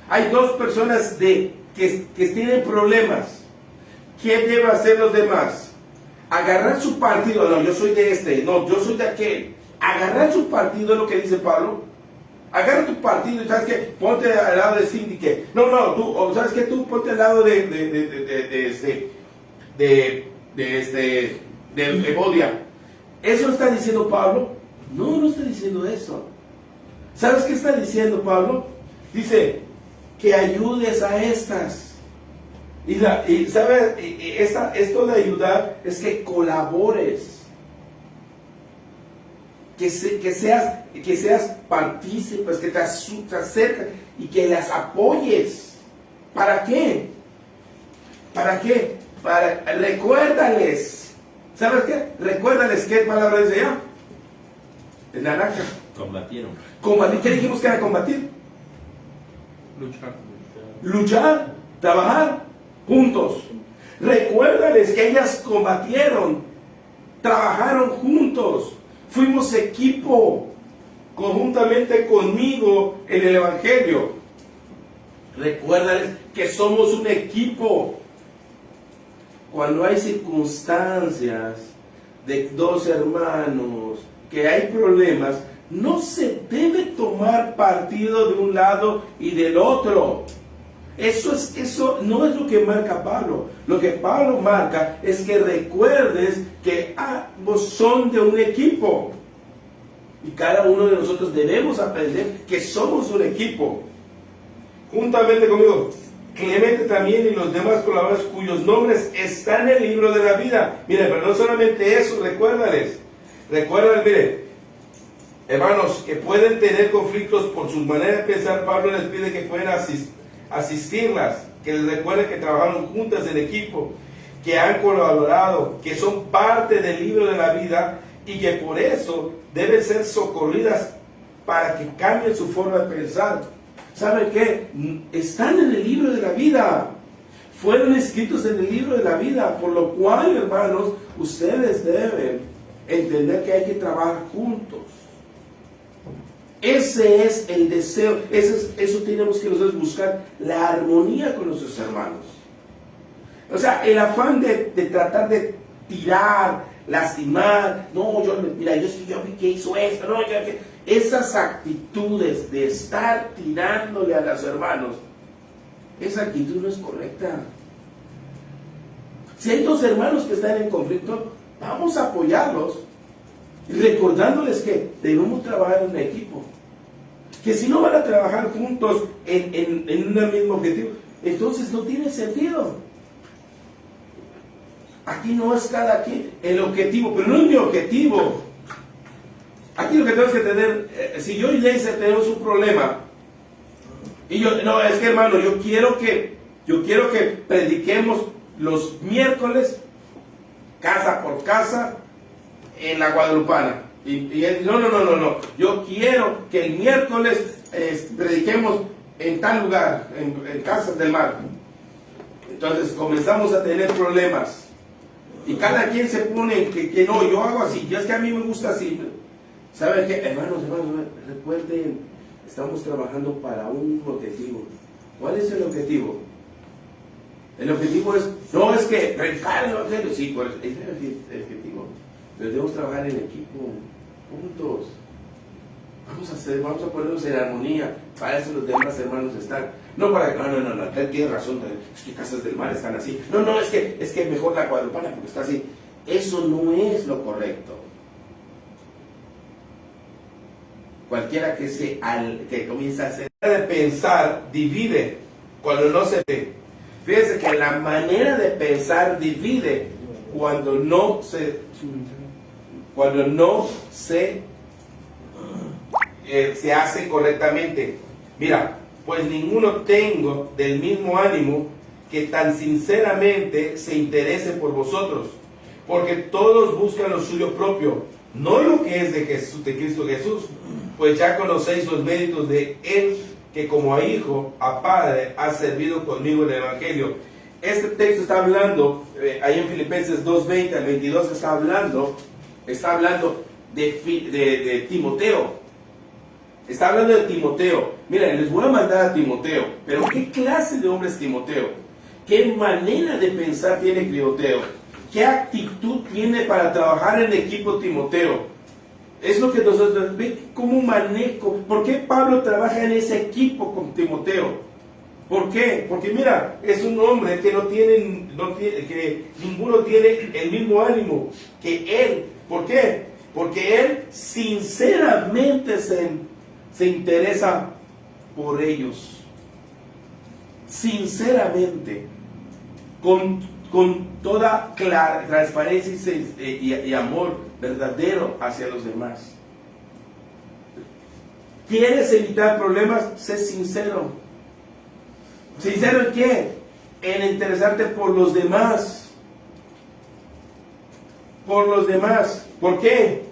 Hay dos personas que tienen problemas. ¿Qué deben hacer los demás? Agarrar su partido. No, yo soy de este, no, yo soy de aquel. Agarrar su partido es lo que dice Pablo. Agarra tu partido y ¿sabes qué? Ponte al lado de Cindy. No, tú, ¿sabes qué? Tú ponte al lado de Evodia. ¿Eso está diciendo Pablo? No está diciendo eso. ¿Sabes qué está diciendo Pablo? Dice que ayudes a estas. Y ¿sabes? Esto de ayudar es que colabores. Que seas partícipes, que te acerques y que las apoyes. ¿Para qué? ¿Para qué? Recuérdales. ¿Sabes qué? Recuérdales qué palabra dice allá. En naranja. Combatieron. Combatir. ¿Qué dijimos que era combatir? Luchar. Trabajar juntos. Recuérdales que ellas combatieron. Trabajaron juntos. Fuimos equipo conjuntamente conmigo en el Evangelio. Recuérdales que somos un equipo. Cuando hay circunstancias de dos hermanos, que hay problemas, no se debe tomar partido de un lado y del otro. Eso no es lo que marca Pablo. Lo que Pablo marca es que recuerdes que ambos son de un equipo. Y cada uno de nosotros debemos aprender que somos un equipo. Juntamente conmigo, Clemente también y los demás colaboradores cuyos nombres están en el libro de la vida. Miren, pero no solamente eso, recuérdales, miren, hermanos, que pueden tener conflictos por su manera de pensar. Pablo les pide que puedan asistirlas, que les recuerden que trabajaron juntas en equipo, que han colaborado, que son parte del libro de la vida y que por eso deben ser socorridas para que cambien su forma de pensar. ¿Saben qué? Están en el libro de la vida. Fueron escritos en el libro de la vida. Por lo cual, hermanos, ustedes deben entender que hay que trabajar juntos. Ese es el deseo, eso tenemos que nosotros buscar, la armonía con nuestros hermanos. O sea, el afán de tratar de tirar, lastimar, no, mira, yo vi que hizo esto, no, esas actitudes de estar tirándole a los hermanos, esa actitud no es correcta. Si hay dos hermanos que están en conflicto, vamos a apoyarlos, recordándoles que debemos trabajar en equipo. Que si no van a trabajar juntos en un mismo objetivo, entonces no tiene sentido. Aquí no es cada quien el objetivo, pero no es mi objetivo. Aquí lo que tenemos que tener, si yo y Leisa tenemos un problema, y no, es que hermano, yo quiero que prediquemos los miércoles, casa por casa, en la Guadalupana. Y él, no, yo quiero que el miércoles prediquemos en tal lugar, en Casas del Mar. Entonces comenzamos a tener problemas. Y cada quien se pone que no, yo hago así, es que a mí me gusta así. ¿Saben qué? Hermanos, recuerden, estamos trabajando para un objetivo. ¿Cuál es el objetivo? El objetivo es, no es que predicar el evangelio, sí, pues, es el objetivo. Pero debemos trabajar en equipo, juntos. Vamos a ponernos en armonía. Para eso los demás hermanos están. No para que, no, tienes razón, es que Casas del Mar están así. No, es que mejor la Guadalupana porque está así. Eso no es lo correcto. Cualquiera que comienza a hacer de pensar divide cuando no se ve. Fíjense que la manera de pensar divide cuando no se hace correctamente. Mira, pues ninguno tengo del mismo ánimo que tan sinceramente se interese por vosotros, porque todos buscan lo suyo propio, no lo que es de Cristo Jesús, pues ya conocéis los méritos de él, que como a hijo, a padre, ha servido conmigo en el Evangelio. Este texto está hablando, ahí en Filipenses 2:20 al 22 está hablando de Timoteo. Está hablando de Timoteo. Miren, les voy a mandar a Timoteo. Pero ¿qué clase de hombre es Timoteo? ¿Qué manera de pensar tiene Timoteo? ¿Qué actitud tiene para trabajar en equipo Timoteo? Es lo que nosotros ven como manejo. ¿Por qué Pablo trabaja en ese equipo con Timoteo? ¿Por qué? Porque mira, es un hombre que que ninguno tiene el mismo ánimo que él. ¿Por qué? Porque él sinceramente se interesa por ellos. Sinceramente. Con toda transparencia y amor verdadero hacia los demás. ¿Quieres evitar problemas? Sé sincero. ¿Sincero en qué? En interesarte por los demás. Por los demás. ¿Por qué?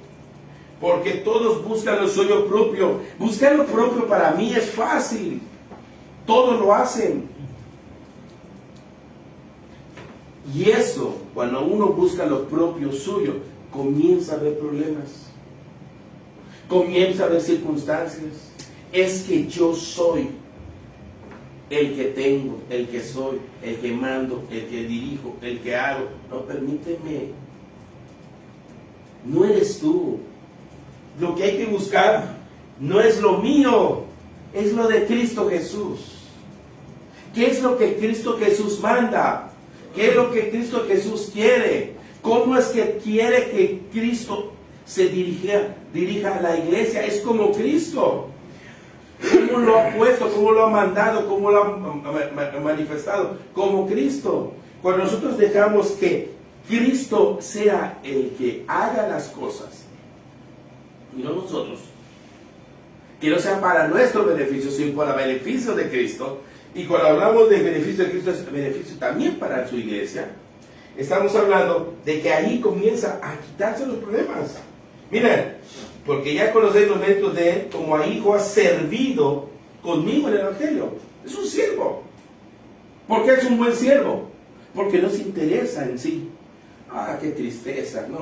Porque todos buscan lo suyo propio. Buscar lo propio para mí es fácil. Todos lo hacen. Y eso, cuando uno busca lo propio suyo, comienza a haber problemas. Comienza a haber circunstancias. Es que yo soy el que tengo, el que soy, el que mando, el que dirijo, el que hago. No, permíteme. No eres tú. Lo que hay que buscar no es lo mío, es lo de Cristo Jesús. ¿Qué es lo que Cristo Jesús manda? ¿Qué es lo que Cristo Jesús quiere? ¿Cómo es que quiere que Cristo se dirija a la iglesia? Es como Cristo. ¿Cómo lo ha puesto? ¿Cómo lo ha mandado? ¿Cómo lo ha manifestado? Como Cristo. Cuando nosotros dejamos que Cristo sea el que haga las cosas, y no nosotros, que no sea para nuestro beneficio, sino para el beneficio de Cristo. Y cuando hablamos del beneficio de Cristo, es beneficio también para su iglesia. Estamos hablando de que ahí comienza a quitarse los problemas. Miren, porque ya conocéis los méritos de él, como a hijo ha servido conmigo en el Evangelio. Es un siervo. ¿Por qué es un buen siervo? Porque no se interesa en sí. Ah, qué tristeza. No,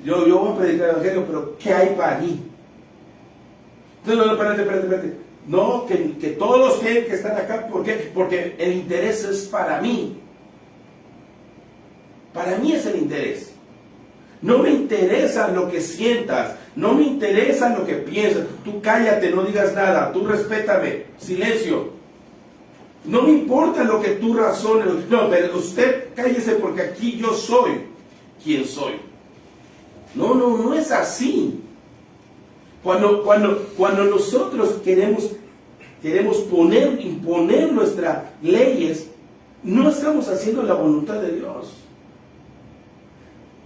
yo voy a predicar el Evangelio, pero ¿qué hay para mí? No, espérate. No, que todos tienen que estar acá. ¿Por qué? Porque el interés es para mí. Para mí es el interés. No me interesa lo que sientas, no me interesa lo que piensas. Tú cállate, no digas nada, tú respétame, silencio. No me importa lo que tú razones. No, pero usted cállese porque aquí yo soy quien soy. No es así. Cuando nosotros queremos imponer nuestras leyes, no estamos haciendo la voluntad de Dios.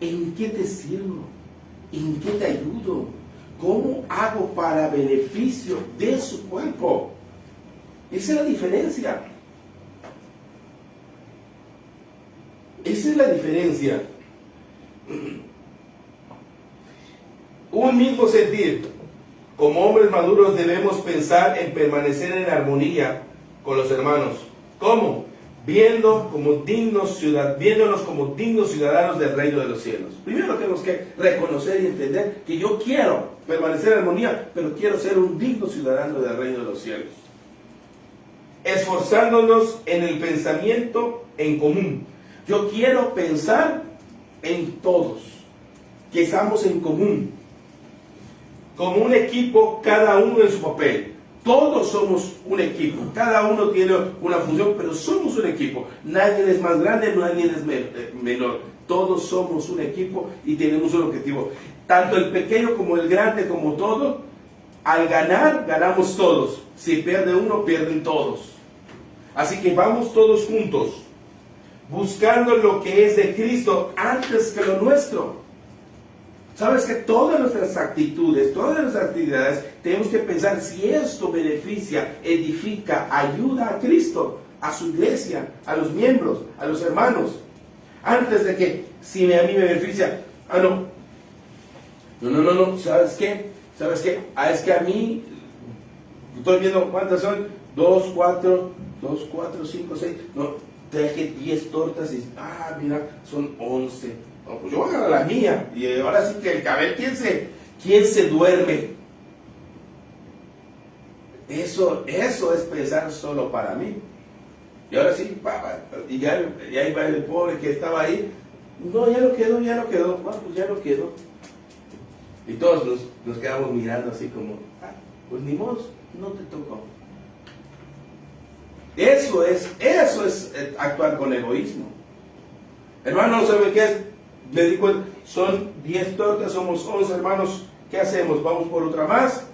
¿En qué te sirvo? ¿En qué te ayudo? ¿Cómo hago para beneficio de su cuerpo? Esa es la diferencia. Esa es la diferencia. Un mismo sentir. Como hombres maduros debemos pensar en permanecer en armonía con los hermanos. ¿Cómo? Viéndonos como dignos ciudadanos del reino de los cielos. Primero tenemos que reconocer y entender que yo quiero permanecer en armonía, pero quiero ser un digno ciudadano del reino de los cielos. Esforzándonos en el pensamiento en común. Yo quiero pensar en todos, que estamos en común. Como un equipo, cada uno en su papel. Todos somos un equipo, cada uno tiene una función, pero somos un equipo. Nadie es más grande, nadie es menor. Todos somos un equipo y tenemos un objetivo. Tanto el pequeño como el grande, como todo, al ganar, ganamos todos. Si pierde uno, pierden todos. Así que vamos todos juntos, buscando lo que es de Cristo antes que lo nuestro. Sabes que todas nuestras actitudes, todas nuestras actividades, tenemos que pensar si esto beneficia, edifica, ayuda a Cristo, a su iglesia, a los miembros, a los hermanos. Antes de que, si a mí me beneficia, no, ¿sabes qué? Es que a mí, estoy viendo cuántas son, 2, 4, 5, 6, no, traje 10 tortas y, mira, son 11. No, pues yo voy a agarrar la mía. Y ahora sí que a ver quién se duerme. Eso es pensar solo para mí. Y ahora sí, y ya iba el pobre que estaba ahí. No, ya no quedó. Bueno, pues ya no quedó. Y todos nos quedamos mirando así como, pues ni modo, no te tocó. Eso es actuar con egoísmo. Hermano, ¿no sabe qué es? Me di cuenta, son 10 tortas, somos 11 hermanos. ¿Qué hacemos? ¿Vamos por otra más?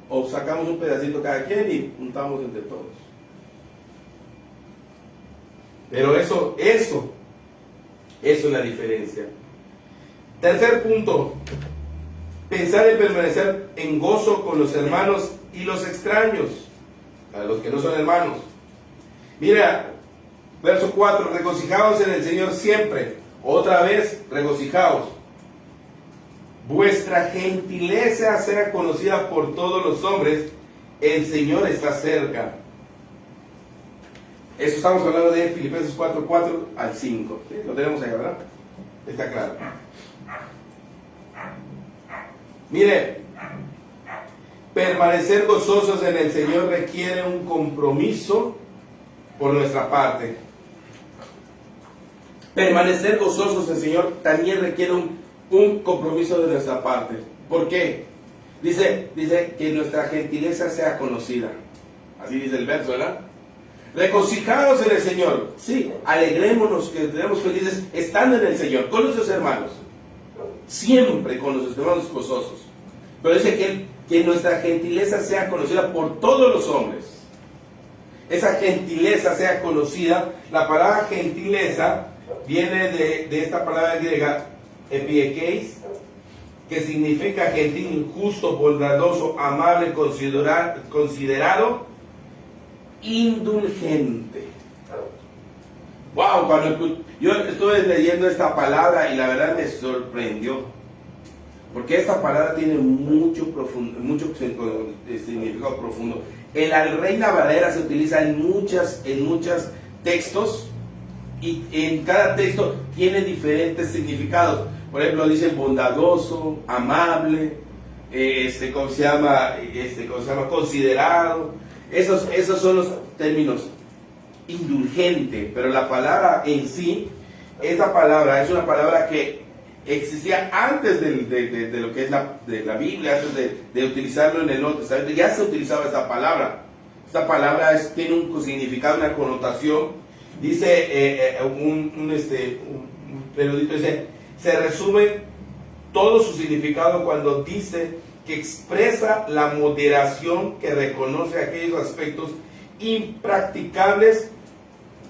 ¿O sacamos un pedacito cada quien y juntamos entre todos? Pero eso es la diferencia. Tercer punto. Pensar en permanecer en gozo con los hermanos y los extraños, a los que no son hermanos. Mira, verso 4. Regocijaos en el Señor siempre. Otra vez, regocijaos. Vuestra gentileza sea conocida por todos los hombres. El Señor está cerca. Eso estamos hablando de Filipenses 4, 4 al 5. ¿Sí? Lo tenemos ahí, ¿verdad? Está claro. Mire, permanecer gozosos en el Señor requiere un compromiso por nuestra parte. Permanecer gozosos en el Señor también requiere un compromiso de nuestra parte. ¿Por qué? Dice que nuestra gentileza sea conocida. Así dice el verso, ¿verdad? Regocijaos en el Señor. Sí, alegrémonos, que estemos felices estando en el Señor, con nuestros hermanos. Siempre con nuestros hermanos gozosos. Pero dice que nuestra gentileza sea conocida por todos los hombres. Esa gentileza sea conocida. La palabra gentileza viene de esta palabra griega, epiekeis, que significa gentil, justo, bondadoso, amable, considerado, indulgente. Wow, yo estuve leyendo esta palabra y la verdad me sorprendió, porque esta palabra tiene mucho significado profundo. En la Reina Valera se utiliza en muchos textos, y en cada texto tiene diferentes significados. Por ejemplo, dice bondadoso, amable, ¿cómo se llama? Considerado. Esos son los términos. Indulgente, pero la palabra en sí, esta palabra es una palabra que existía antes de lo que es de la Biblia, antes de utilizarlo en el Nuevo Testamento. Ya se utilizaba esta palabra. Esta palabra tiene un significado, una connotación. Dice un erudito, dice, se resume todo su significado cuando dice que expresa la moderación que reconoce aquellos aspectos impracticables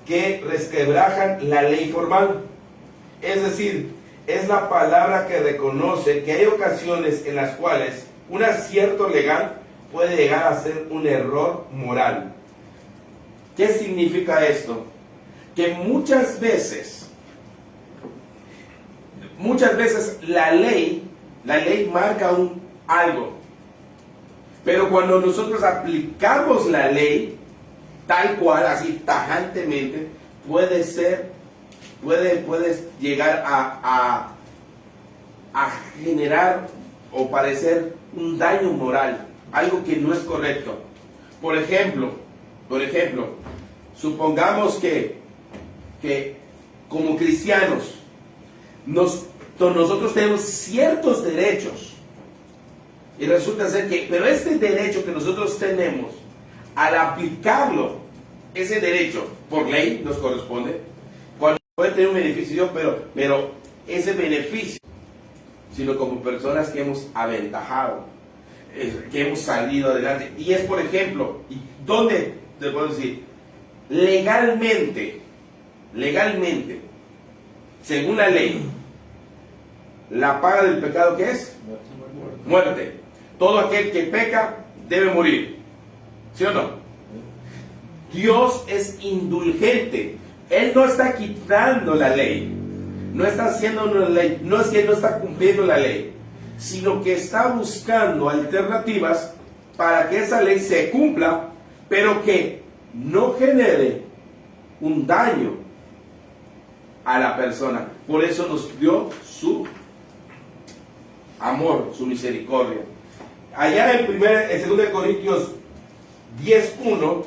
que resquebrajan la ley formal. Es decir, es la palabra que reconoce que hay ocasiones en las cuales un acierto legal puede llegar a ser un error moral. ¿Qué significa esto? Que muchas veces la ley marca algo, pero cuando nosotros aplicamos la ley tal cual, así tajantemente, puedes llegar a generar o parecer un daño moral, algo que no es correcto. Por ejemplo, supongamos que como cristianos nosotros tenemos ciertos derechos y resulta ser pero este derecho que nosotros tenemos, al aplicarlo, ese derecho por ley nos corresponde. Cuando puede tener un beneficio, pero ese beneficio, sino como personas que hemos aventajado, que hemos salido adelante. Y es, por ejemplo, ¿dónde te puedo decir? Legalmente, según la ley, la paga del pecado, ¿qué es? Muerte. Todo aquel que peca debe morir. ¿Sí o no? Dios es indulgente. Él no está quitando la ley. No está haciendo una ley. No es que no está cumpliendo la ley, sino que está buscando alternativas para que esa ley se cumpla, pero que no genere un daño a la persona. Por eso nos dio su amor, su misericordia. Allá en 2 Corintios 10:1,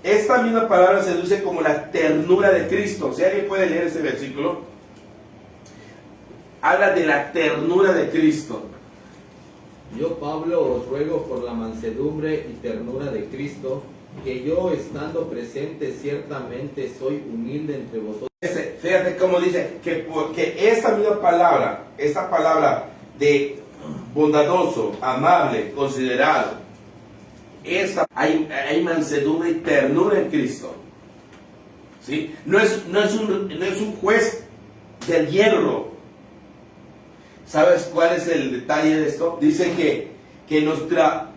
esta misma palabra se traduce como la ternura de Cristo. Si alguien puede leer ese versículo, habla de la ternura de Cristo. Yo, Pablo, os ruego por la mansedumbre y ternura de Cristo, que yo, estando presente, ciertamente soy humilde entre vosotros. Fíjate cómo dice que esta misma palabra, esta palabra de bondadoso, amable, considerado, hay mansedumbre y ternura en Cristo. ¿Sí? No es un juez del hierro. ¿Sabes cuál es el detalle de esto? Dice que nuestra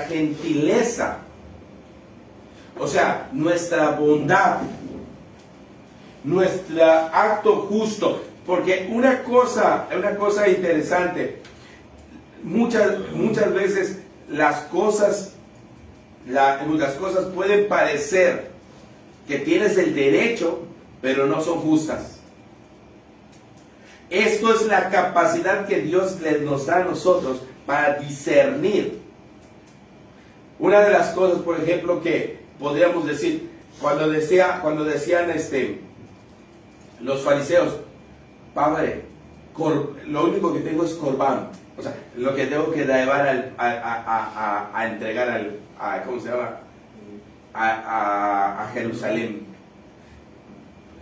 gentileza, o sea, nuestra bondad, nuestro acto justo, porque una cosa interesante, muchas veces las cosas pueden parecer que tienes el derecho, pero no son justas. Esto es la capacidad que Dios nos da a nosotros para discernir. Una de las cosas, por ejemplo, que podríamos decir, cuando decían los fariseos, Padre, lo único que tengo es corbán, o sea, lo que tengo que llevar a entregar ¿cómo se llama? A Jerusalén.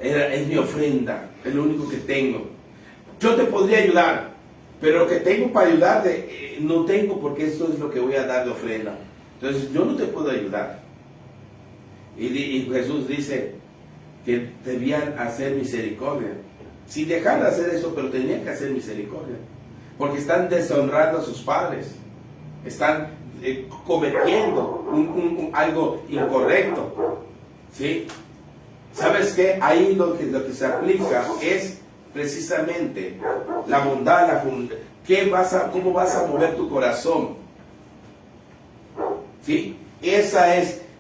Es mi ofrenda, es lo único que tengo. Yo te podría ayudar, pero lo que tengo para ayudarte no tengo, porque esto es lo que voy a dar de ofrenda. Entonces yo no te puedo ayudar. Y Jesús dice que debían hacer misericordia. Si dejaran de hacer eso, pero tenían que hacer misericordia, porque están deshonrando a sus padres, están cometiendo algo incorrecto. ¿Sí? ¿Sabes qué? Ahí lo que se aplica es precisamente la bondad, ¿cómo vas a mover tu corazón? ¿Sí?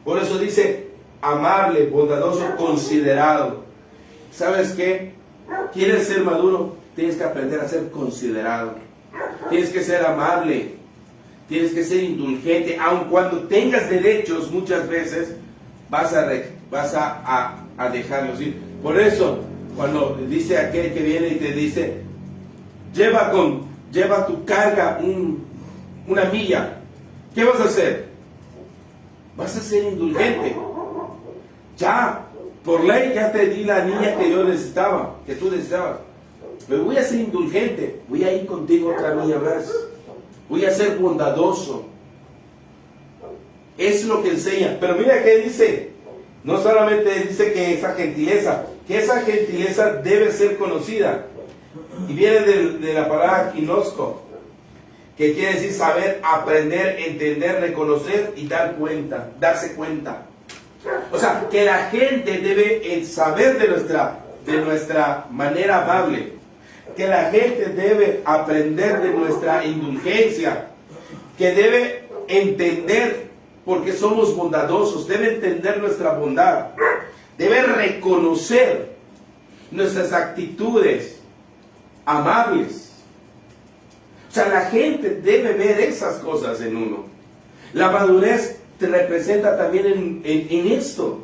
Por eso dice amable, bondadoso, considerado. ¿Sabes qué? ¿Quieres ser maduro? Tienes que aprender a ser considerado. Tienes que ser amable. Tienes que ser indulgente, aun cuando tengas derechos, muchas veces vas a dejarlos ir. Por eso, cuando dice aquel que viene y te dice, lleva tu carga una milla, ¿qué vas a hacer? Vas a ser indulgente. Ya, por ley ya te di la niña que yo necesitaba, que tú necesitabas. Pero voy a ser indulgente, voy a ir contigo otra milla más. Voy a ser bondadoso. Es lo que enseña. Pero mira qué dice. No solamente dice que esa gentileza debe ser conocida. Y viene de la palabra ginosco, que quiere decir saber, aprender, entender, reconocer y darse cuenta. O sea, que la gente debe saber de nuestra manera amable. Que la gente debe aprender de nuestra indulgencia, que debe entender porque somos bondadosos, debe entender nuestra bondad, debe reconocer nuestras actitudes amables. O sea, la gente debe ver esas cosas en uno. La madurez te representa también en esto,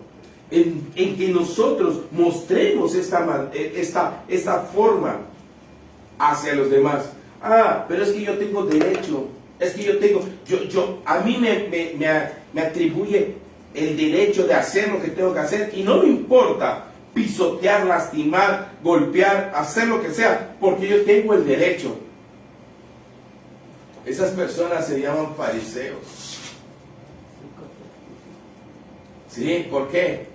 en que nosotros mostremos esta forma hacia los demás. Pero es que yo tengo derecho, es que a mí me atribuye el derecho de hacer lo que tengo que hacer y no me importa pisotear, lastimar, golpear, hacer lo que sea, porque yo tengo el derecho. Esas personas se llaman fariseos. ¿Sí? ¿Por qué?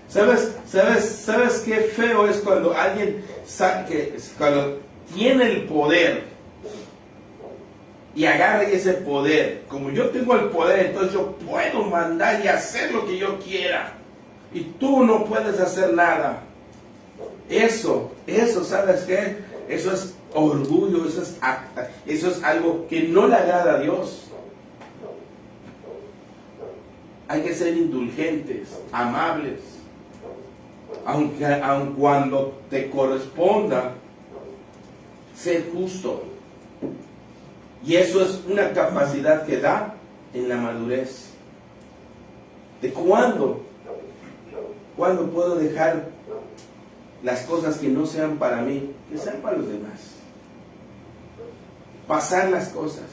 ¿Sabes qué feo es cuando alguien cuando tiene el poder y agarra ese poder? Como yo tengo el poder, entonces yo puedo mandar y hacer lo que yo quiera y tú no puedes hacer nada. Eso, ¿sabes qué? Eso es orgullo, eso es algo que no le agrada a Dios. Hay que ser indulgentes, amables, aun cuando te corresponda ser justo. Y eso es una capacidad que da en la madurez. ¿De cuándo puedo dejar las cosas que no sean para mí, que sean para los demás? Pasar las cosas.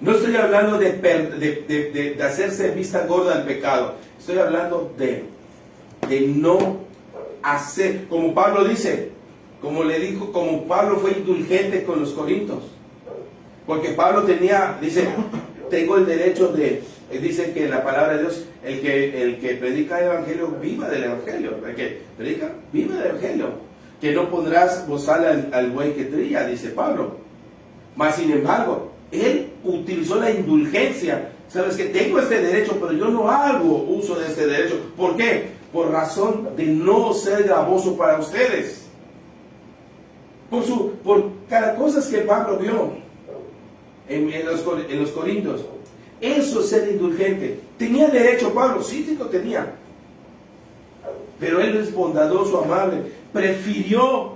No estoy hablando de hacerse vista gorda al pecado. Estoy hablando de no hacer, como Pablo dice, como Pablo fue indulgente con los corintios. Porque Pablo dice, tengo el derecho dice que la palabra de Dios, el que predica el evangelio, viva del evangelio. El que predica, viva del evangelio. Que no pondrás bozal al buey que trilla, dice Pablo. Mas sin embargo, él utilizó la indulgencia. Sabes que tengo este derecho, pero yo no hago uso de este derecho. ¿Por qué? Por razón de no ser gravoso para ustedes. Por cada cosa que Pablo vio en los Corintios. Eso es ser indulgente. ¿Tenía derecho Pablo? Sí lo tenía. Pero él es bondadoso, amable. Prefirió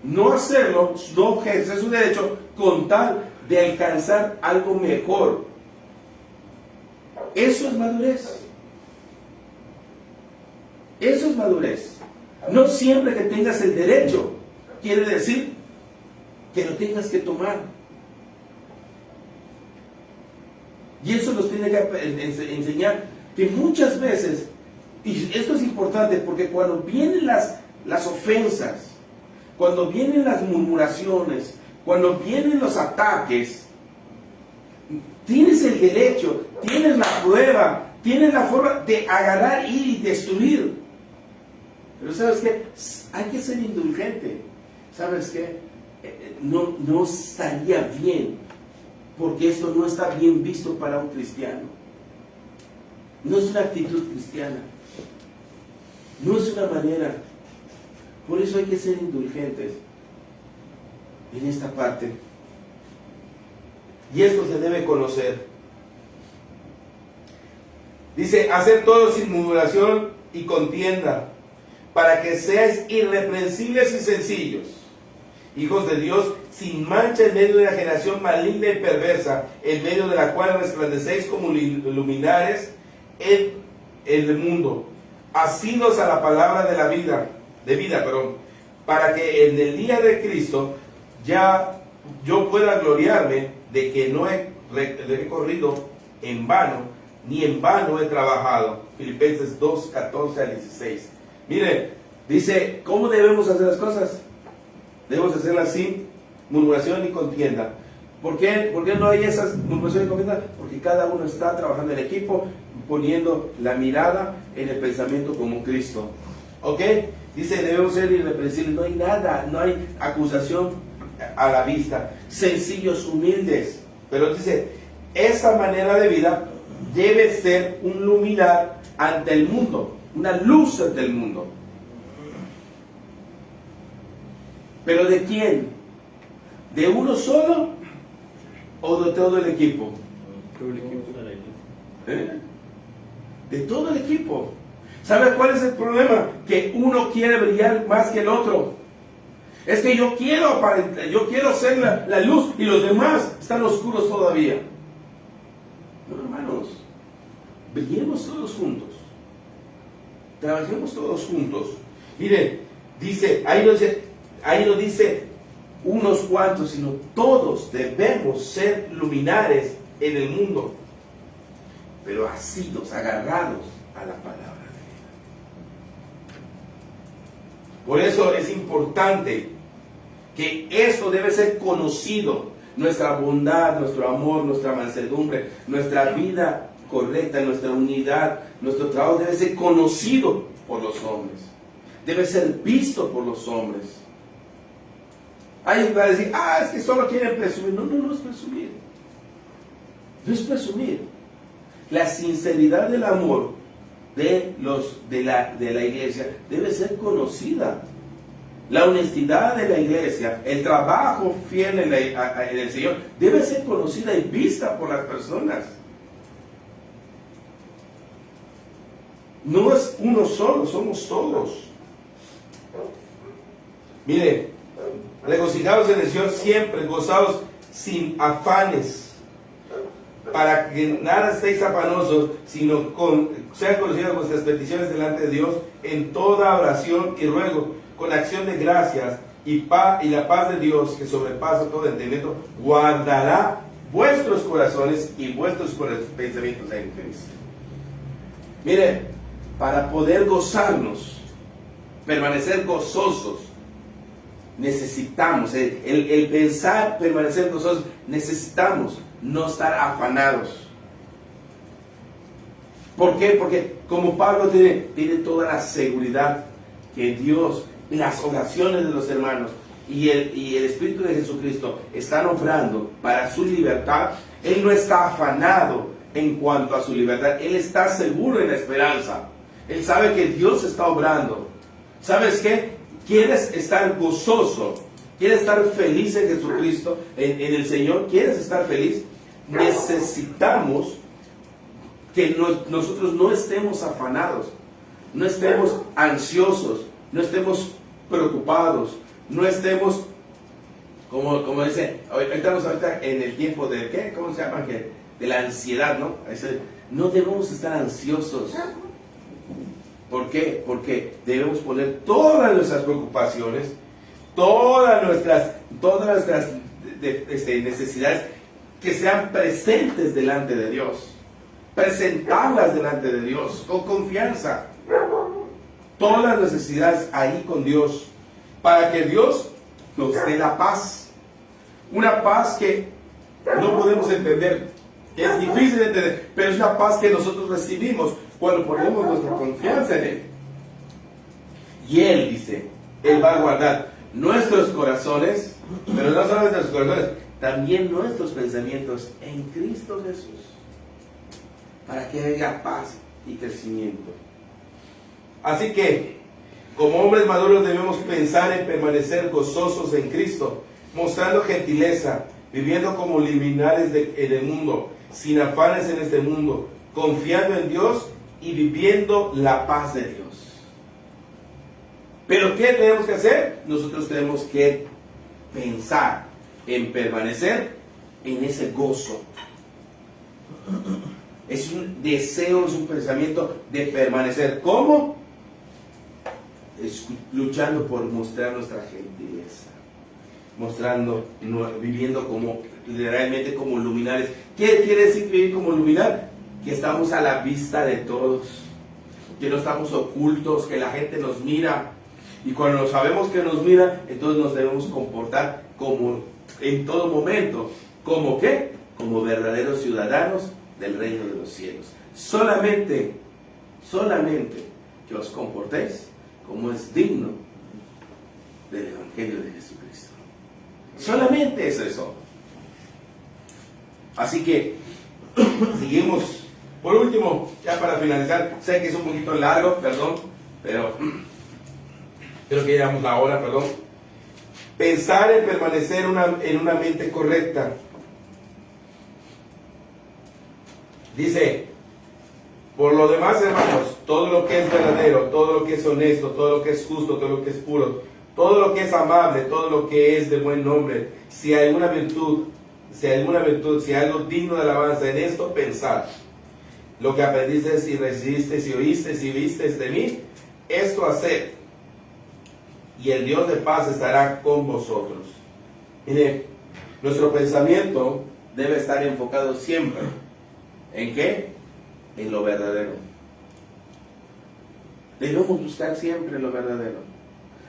no hacerlo, no ejercer su derecho con tal de alcanzar algo mejor. Eso es madurez. Eso es madurez. No siempre que tengas el derecho quiere decir que lo tengas que tomar. Y eso nos tiene que enseñar que muchas veces, y esto es importante porque cuando vienen las ofensas, cuando vienen las murmuraciones, cuando vienen los ataques, tienes el derecho, tienes la prueba, tienes la forma de agarrar, ir y destruir. Pero ¿sabes qué? Hay que ser indulgente. ¿Sabes qué? No estaría bien, porque esto no está bien visto para un cristiano. No es una actitud cristiana. No es una manera. Por eso hay que ser indulgentes en esta parte. Y esto se debe conocer. Dice, hacer todo sin murmuración y contienda, para que seáis irreprensibles y sencillos, hijos de Dios, sin mancha en medio de una generación maligna y perversa, en medio de la cual resplandecéis como luminares en el mundo, asidos a la palabra de vida, para que en el día de Cristo ya yo pueda gloriarme de que no he corrido en vano, ni en vano he trabajado. Filipenses 2, 14 al 16. Mire, dice, ¿cómo debemos hacer las cosas? Debemos hacerlas sin murmuración ni contienda. ¿Por qué no hay esas murmuraciones y contienda? Porque cada uno está trabajando en equipo, poniendo la mirada en el pensamiento como Cristo. ¿Ok? Dice, debemos ser irreprensibles. No hay nada, no hay acusación a la vista. Sencillos, humildes. Pero dice, esa manera de vida debe ser un luminar ante el mundo, una luz ante el mundo. ¿Pero de quién? ¿De uno solo o de todo el equipo? De todo el equipo. ¿Sabes cuál es el problema? Que uno quiere brillar más que el otro. Es que yo quiero aparentar, yo quiero ser la luz y los demás están oscuros todavía. No, hermanos, brillemos todos juntos. Trabajemos todos juntos. Mire, dice, ahí no dice unos cuantos, sino todos debemos ser luminares en el mundo, pero asidos, agarrados a la palabra de Dios. Por eso es importante que esto debe ser conocido, nuestra bondad, nuestro amor, nuestra mansedumbre, nuestra vida correcta, nuestra unidad, nuestro trabajo debe ser conocido por los hombres, debe ser visto por los hombres. Alguien va a decir, es que solo quieren presumir. No es presumir. No es presumir. La sinceridad del amor de la iglesia debe ser conocida. La honestidad de la iglesia, el trabajo fiel en el Señor, debe ser conocida y vista por las personas. No es uno solo, somos todos. Mire, regocijaos en el Señor siempre, gozaos sin afanes, para que nada estéis afanosos, sino sean conocidas vuestras peticiones delante de Dios en toda oración y ruego, con acción de gracias, y la paz de Dios, que sobrepasa todo entendimiento, guardará vuestros corazones y vuestros pensamientos en Cristo. Mire, para poder gozarnos, permanecer gozosos, necesitamos, el pensar, permanecer gozosos, necesitamos no estar afanados. ¿Por qué? Porque como Pablo tiene toda la seguridad que Dios, las oraciones de los hermanos y el Espíritu de Jesucristo están obrando para su libertad. Él no está afanado en cuanto a su libertad, él está seguro en la esperanza. Él sabe que Dios está obrando. ¿Sabes qué? ¿Quieres estar gozoso? ¿Quieres estar feliz en Jesucristo, en el Señor? ¿Quieres estar feliz? Necesitamos que nosotros no estemos afanados, no estemos ansiosos, no estemos preocupados, no estemos, como dice, estamos ahorita en el tiempo de, ¿qué? ¿Cómo se llama? De la ansiedad, ¿no? No debemos estar ansiosos. ¿Por qué? Porque debemos poner todas nuestras preocupaciones, todas nuestras necesidades, que sean presentes delante de Dios. Presentarlas delante de Dios con confianza. Todas las necesidades ahí con Dios, para que Dios nos dé la paz. Una paz que no podemos entender, que es difícil de entender, pero es una paz que nosotros recibimos cuando ponemos nuestra confianza en Él. Y Él dice, Él va a guardar nuestros corazones, pero no solo nuestros corazones, también nuestros pensamientos en Cristo Jesús, para que haya paz y crecimiento. Así que, como hombres maduros debemos pensar en permanecer gozosos en Cristo, mostrando gentileza, viviendo como luminares en el mundo, sin afanes en este mundo, confiando en Dios y viviendo la paz de Dios. Pero ¿qué tenemos que hacer? Nosotros tenemos que pensar en permanecer en ese gozo. Es un deseo, es un pensamiento de permanecer. ¿Cómo? Luchando por mostrar nuestra gentileza, mostrando, viviendo como realmente como luminares. ¿Qué quiere decir vivir como luminar? Que estamos a la vista de todos, que no estamos ocultos, que la gente nos mira, y cuando sabemos que nos mira, entonces nos debemos comportar como en todo momento, ¿como qué? Como verdaderos ciudadanos del reino de los cielos. Solamente que os comportéis como es digno del Evangelio de Jesucristo. Solamente es eso. Así que seguimos. Por último, ya para finalizar, sé que es un poquito largo, perdón, pero creo que llevamos la hora, perdón. Pensar en permanecer en una mente correcta. Dice, por lo demás, hermanos, todo lo que es verdadero, todo lo que es honesto, todo lo que es justo, todo lo que es puro, todo lo que es amable, todo lo que es de buen nombre, si hay alguna virtud, si hay algo digno de alabanza, en esto pensad. Lo que aprendiste, si recibiste, si oíste, si viste de mí, esto haced, y el Dios de paz estará con vosotros. Mire, nuestro pensamiento debe estar enfocado siempre. ¿En qué? En lo verdadero. Debemos buscar siempre lo verdadero.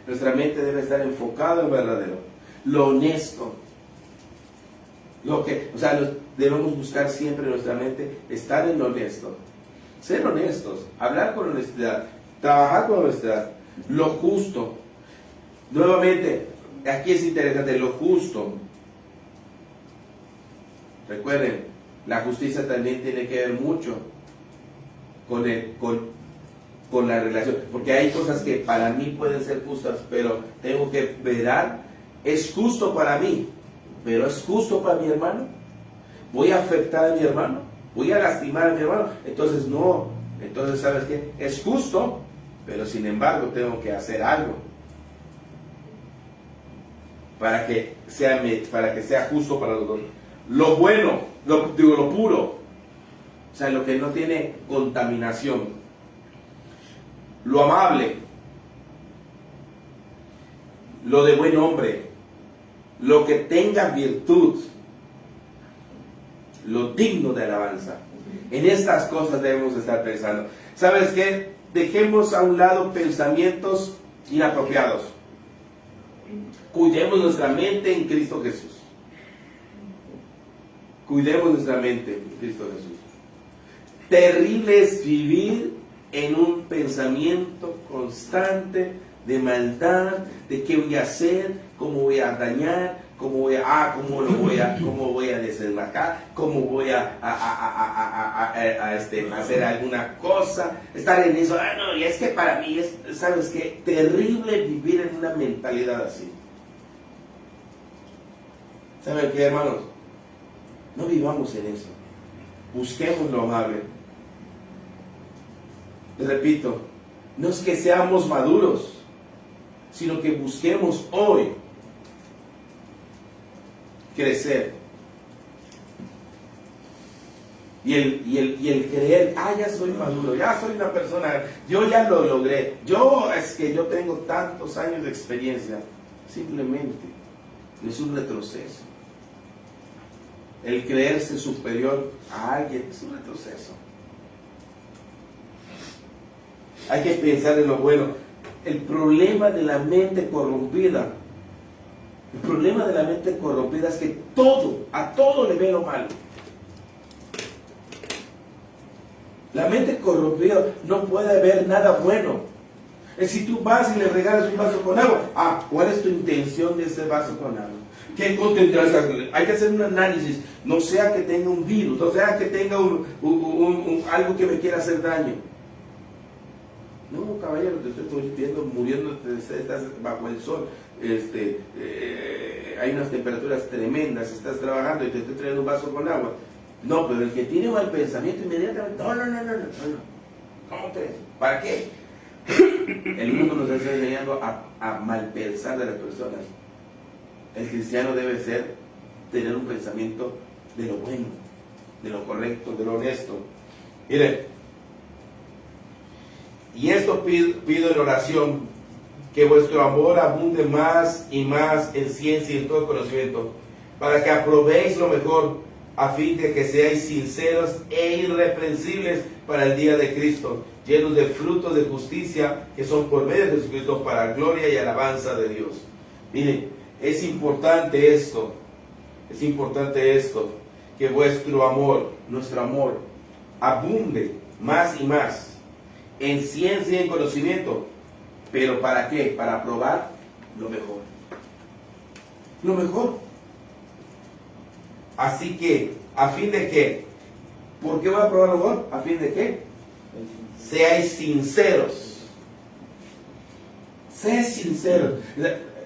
Nuestra mente debe estar enfocada en lo verdadero, lo honesto. Debemos buscar siempre en nuestra mente estar en lo honesto, ser honestos, hablar con honestidad, trabajar con honestidad, lo justo. Nuevamente, aquí es interesante, lo justo. Recuerden, la justicia también tiene que ver mucho con la relación, porque hay cosas que para mí pueden ser justas, pero tengo que velar, es justo para mí, pero es justo para mi hermano. ¿Voy a afectar a mi hermano? ¿Voy a lastimar a mi hermano? Entonces no, entonces ¿sabes qué? Es justo, pero sin embargo tengo que hacer algo para que sea justo para los dos. Lo bueno, lo puro, o sea, lo que no tiene contaminación, lo amable, lo de buen hombre, lo que tenga virtud, lo digno de alabanza. En estas cosas debemos estar pensando. ¿Sabes qué? Dejemos a un lado pensamientos inapropiados. Cuidemos nuestra mente en Cristo Jesús. Cuidemos nuestra mente en Cristo Jesús. Terrible es vivir en un pensamiento constante de maldad, de qué voy a hacer, cómo voy a dañar, cómo voy a desenmascarar, cómo voy a hacer alguna cosa, estar en eso. No, y es que para mí es, ¿sabes qué? Terrible vivir en una mentalidad así. ¿Saben qué, hermanos? No vivamos en eso. Busquemos lo amable. Repito, no es que seamos maduros, sino que busquemos hoy crecer. Y el creer, ya soy maduro, ya soy una persona, yo ya lo logré, yo tengo tantos años de experiencia. Simplemente es un retroceso. El creerse superior a alguien es un retroceso. Hay que pensar en lo bueno. El problema de la mente corrompida, es que a todo le ve lo malo. La mente corrompida no puede ver nada bueno. Si tú vas y le regalas un vaso con agua, ¿cuál es tu intención de ese vaso con agua? ¿Qué contendrá? Hay que hacer un análisis, no sea que tenga un virus, no sea que tenga algo que me quiera hacer daño. No, caballero, te estoy viendo muriendo, estás bajo el sol, hay unas temperaturas tremendas, estás trabajando y te estoy trayendo un vaso con agua. No, pero el que tiene mal pensamiento inmediatamente, no. ¿Cómo crees? ¿Para qué? El mundo nos está enseñando a mal pensar de las personas. El cristiano debe tener un pensamiento de lo bueno, de lo correcto, de lo honesto. Mire, y esto pido en oración, que vuestro amor abunde más y más en ciencia y en todo conocimiento, para que aprobéis lo mejor, a fin de que seáis sinceros e irreprensibles para el día de Cristo, llenos de frutos de justicia que son por medio de Jesucristo para gloria y alabanza de Dios. Miren, es importante esto, que vuestro amor, nuestro amor, abunde más y más en ciencia y en conocimiento. ¿Pero para qué? Para probar lo mejor. Lo mejor. Así que, ¿a fin de qué? ¿Por qué voy a probar lo mejor? ¿A fin de qué? Seáis sinceros. Seáis sinceros.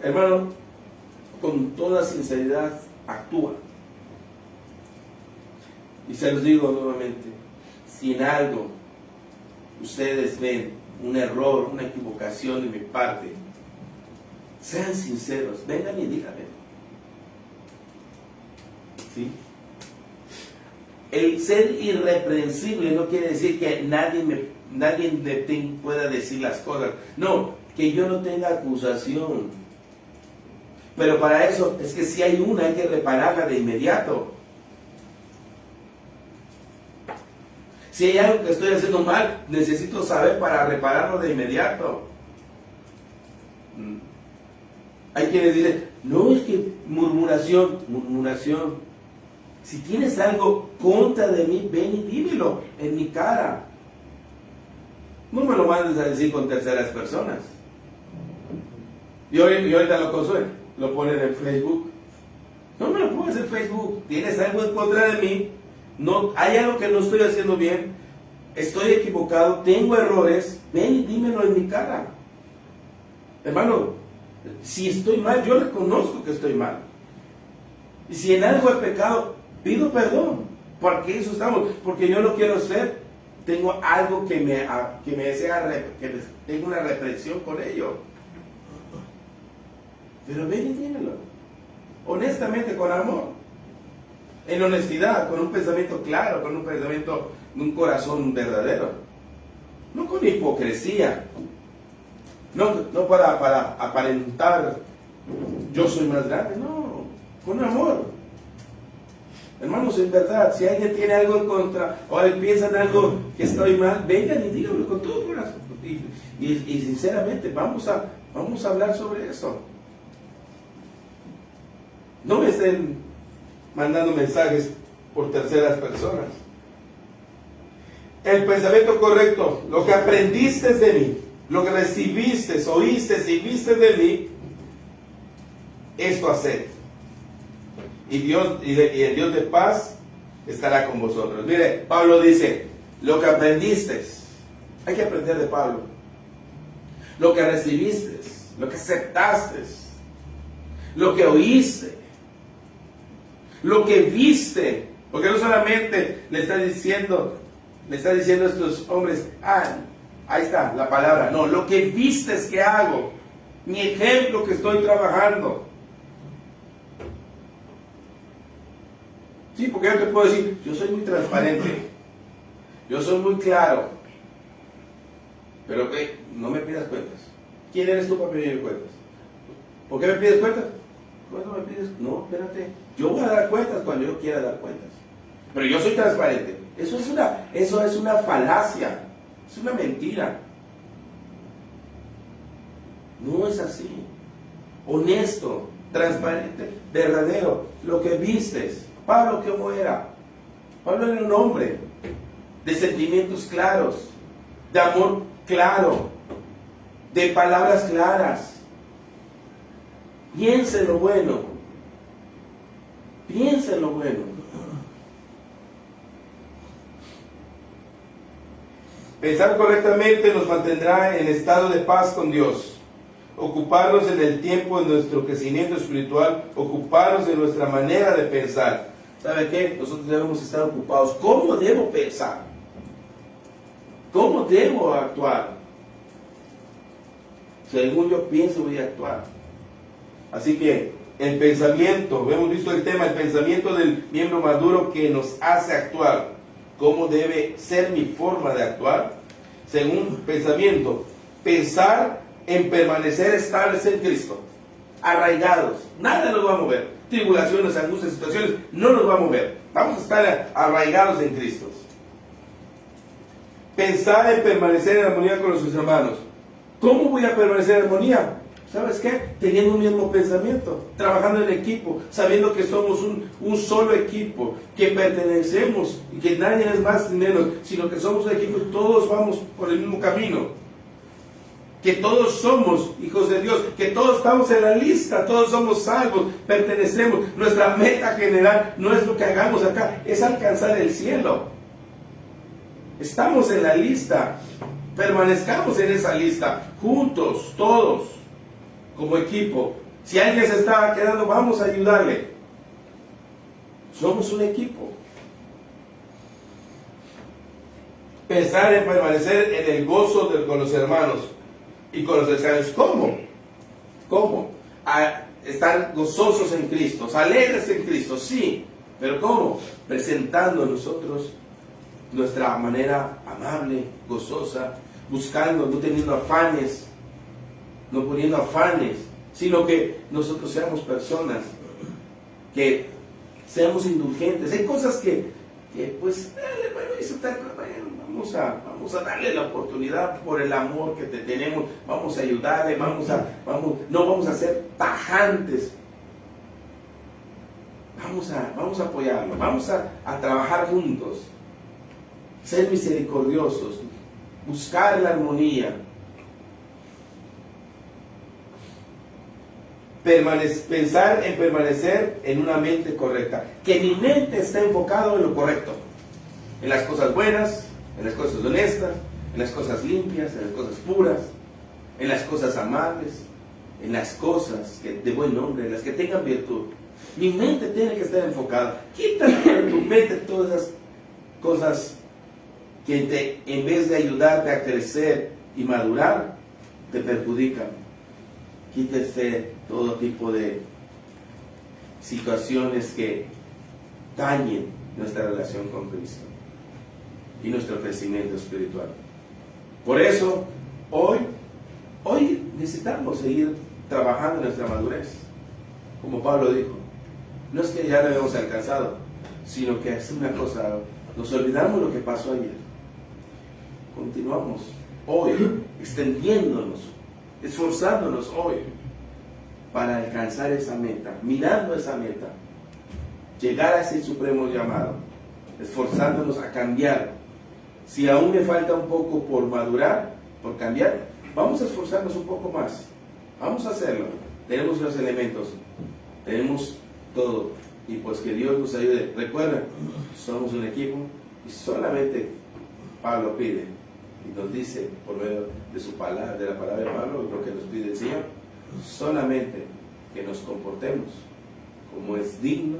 Hermano, con toda sinceridad actúa. Y se los digo nuevamente, si en algo ustedes ven un error, una equivocación de mi parte, sean sinceros, vengan y díganme. ¿Sí? El ser irreprensible no quiere decir que nadie me pueda decir las cosas. No, que yo no tenga acusación. Pero para eso es que si hay una, hay que repararla de inmediato. Si hay algo que estoy haciendo mal, necesito saber para repararlo de inmediato. Hay quienes dicen, no, es que murmuración. Si tienes algo contra de mí, ven y dímelo en mi cara. No me lo mandes a decir con terceras personas. Y ahorita lo consuelo, lo ponen en Facebook. No me lo pongas en Facebook. Tienes algo en contra de mí. No, hay algo que no estoy haciendo bien, estoy equivocado, tengo errores, ven y dímelo en mi cara. Hermano, si estoy mal, yo reconozco que estoy mal. Y si en algo he pecado, pido perdón. Porque eso estamos, porque yo no quiero ser, tengo algo que tengo una represión con ello. Pero ven y dímelo, honestamente, con amor. En honestidad, con un pensamiento claro, con un pensamiento de un corazón verdadero. No con hipocresía. No para aparentar yo soy más grande. No, con amor. Hermanos, en verdad, si alguien tiene algo en contra o alguien piensa en algo que estoy mal, vengan y díganlo con todo corazón. Y sinceramente, vamos a hablar sobre eso. No me estén mandando mensajes por terceras personas. El pensamiento correcto, lo que aprendiste de mí, lo que recibiste, oíste y viste de mí, esto haced. Y el Dios de paz estará con vosotros. Mire, Pablo dice, lo que aprendiste, hay que aprender de Pablo. Lo que recibiste, lo que aceptaste, lo que oíste, lo que viste, porque no solamente le está diciendo a estos hombres, ahí está la palabra, no, lo que viste es que hago, mi ejemplo que estoy trabajando. Sí, porque yo te puedo decir, yo soy muy transparente, yo soy muy claro, pero no me pidas cuentas. ¿Quién eres tú para pedirme cuentas? ¿Por qué me pides cuentas? ¿Cuándo me pides? No, espérate. Yo voy a dar cuentas cuando yo quiera dar cuentas. Pero yo soy transparente. Eso es una falacia. Es una mentira. No es así. Honesto, transparente, verdadero. Lo que vistes. Pablo, ¿cómo era? Pablo era un hombre de sentimientos claros, de amor claro, de palabras claras. Piensa en lo bueno. Piensa en lo bueno. Pensar correctamente nos mantendrá en estado de paz con Dios. Ocuparnos en el tiempo de nuestro crecimiento espiritual, ocuparnos en nuestra manera de pensar. ¿Sabe qué? Nosotros debemos estar ocupados. ¿Cómo debo pensar? ¿Cómo debo actuar? Según yo pienso, voy a actuar. Así que El pensamiento, hemos visto el tema, el pensamiento del miembro maduro que nos hace actuar. ¿Cómo debe ser mi forma de actuar? Según pensamiento, pensar en permanecer estables en Cristo, arraigados, nada nos va a mover. Tribulaciones, angustias, situaciones, no nos va a mover. Vamos a estar arraigados en Cristo. Pensar en permanecer en armonía con nuestros hermanos. ¿Cómo voy a permanecer en armonía? ¿Sabes qué? Teniendo un mismo pensamiento, trabajando en equipo, sabiendo que somos un solo equipo, que pertenecemos y que nadie es más ni menos, sino que somos un equipo y todos vamos por el mismo camino. Que todos somos hijos de Dios, que todos estamos en la lista, todos somos salvos, pertenecemos. Nuestra meta general no es lo que hagamos acá, es alcanzar el cielo. Estamos en la lista, permanezcamos en esa lista, juntos, todos, como equipo. Si alguien se está quedando, vamos a ayudarle. Somos un equipo. Pensar en permanecer en el gozo con los hermanos y con los extraños. ¿Cómo? ¿Cómo? A estar gozosos en Cristo, alegres en Cristo, sí. Pero ¿cómo? Presentando a nosotros nuestra manera amable, gozosa, buscando, no teniendo afanes, no poniendo afanes, sino que nosotros seamos personas que seamos indulgentes. Hay cosas que pues, bueno, eso tal, bueno, vamos a darle la oportunidad por el amor que te tenemos, vamos a ayudarle, no vamos a ser tajantes, vamos a apoyarlo, vamos a trabajar juntos, ser misericordiosos, buscar la armonía, pensar en permanecer en una mente correcta, que mi mente esté enfocado en lo correcto, en las cosas buenas, en las cosas honestas, en las cosas limpias, en las cosas puras, en las cosas amables, en las cosas de buen nombre, en las que tengan virtud. Mi mente tiene que estar enfocada. Quita de tu mente todas esas cosas que en vez de ayudarte a crecer y madurar, te perjudican. Quítese todo tipo de situaciones que dañen nuestra relación con Cristo y nuestro crecimiento espiritual. Por eso, hoy necesitamos seguir trabajando en nuestra madurez. Como Pablo dijo, no es que ya lo hemos alcanzado, sino que es una cosa, nos olvidamos lo que pasó ayer. Continuamos hoy, extendiéndonos, esforzándonos hoy para alcanzar esa meta, mirando esa meta, llegar a ese supremo llamado, esforzándonos a cambiar. Si aún me falta un poco por madurar, por cambiar, vamos a esforzarnos un poco más, vamos a hacerlo. Tenemos los elementos, tenemos todo, y pues que Dios nos ayude. Recuerden, somos un equipo y solamente Pablo pide y nos dice por medio de su palabra, de la palabra de Pablo, lo que nos pide el Señor, solamente que nos comportemos como es digno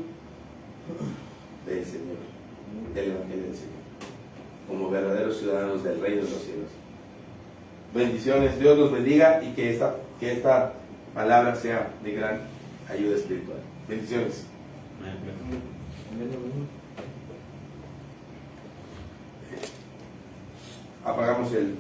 del Señor, del Evangelio del Señor, como verdaderos ciudadanos del reino de los cielos. Bendiciones, Dios los bendiga y que esta palabra sea de gran ayuda espiritual. Bendiciones. Apagamos el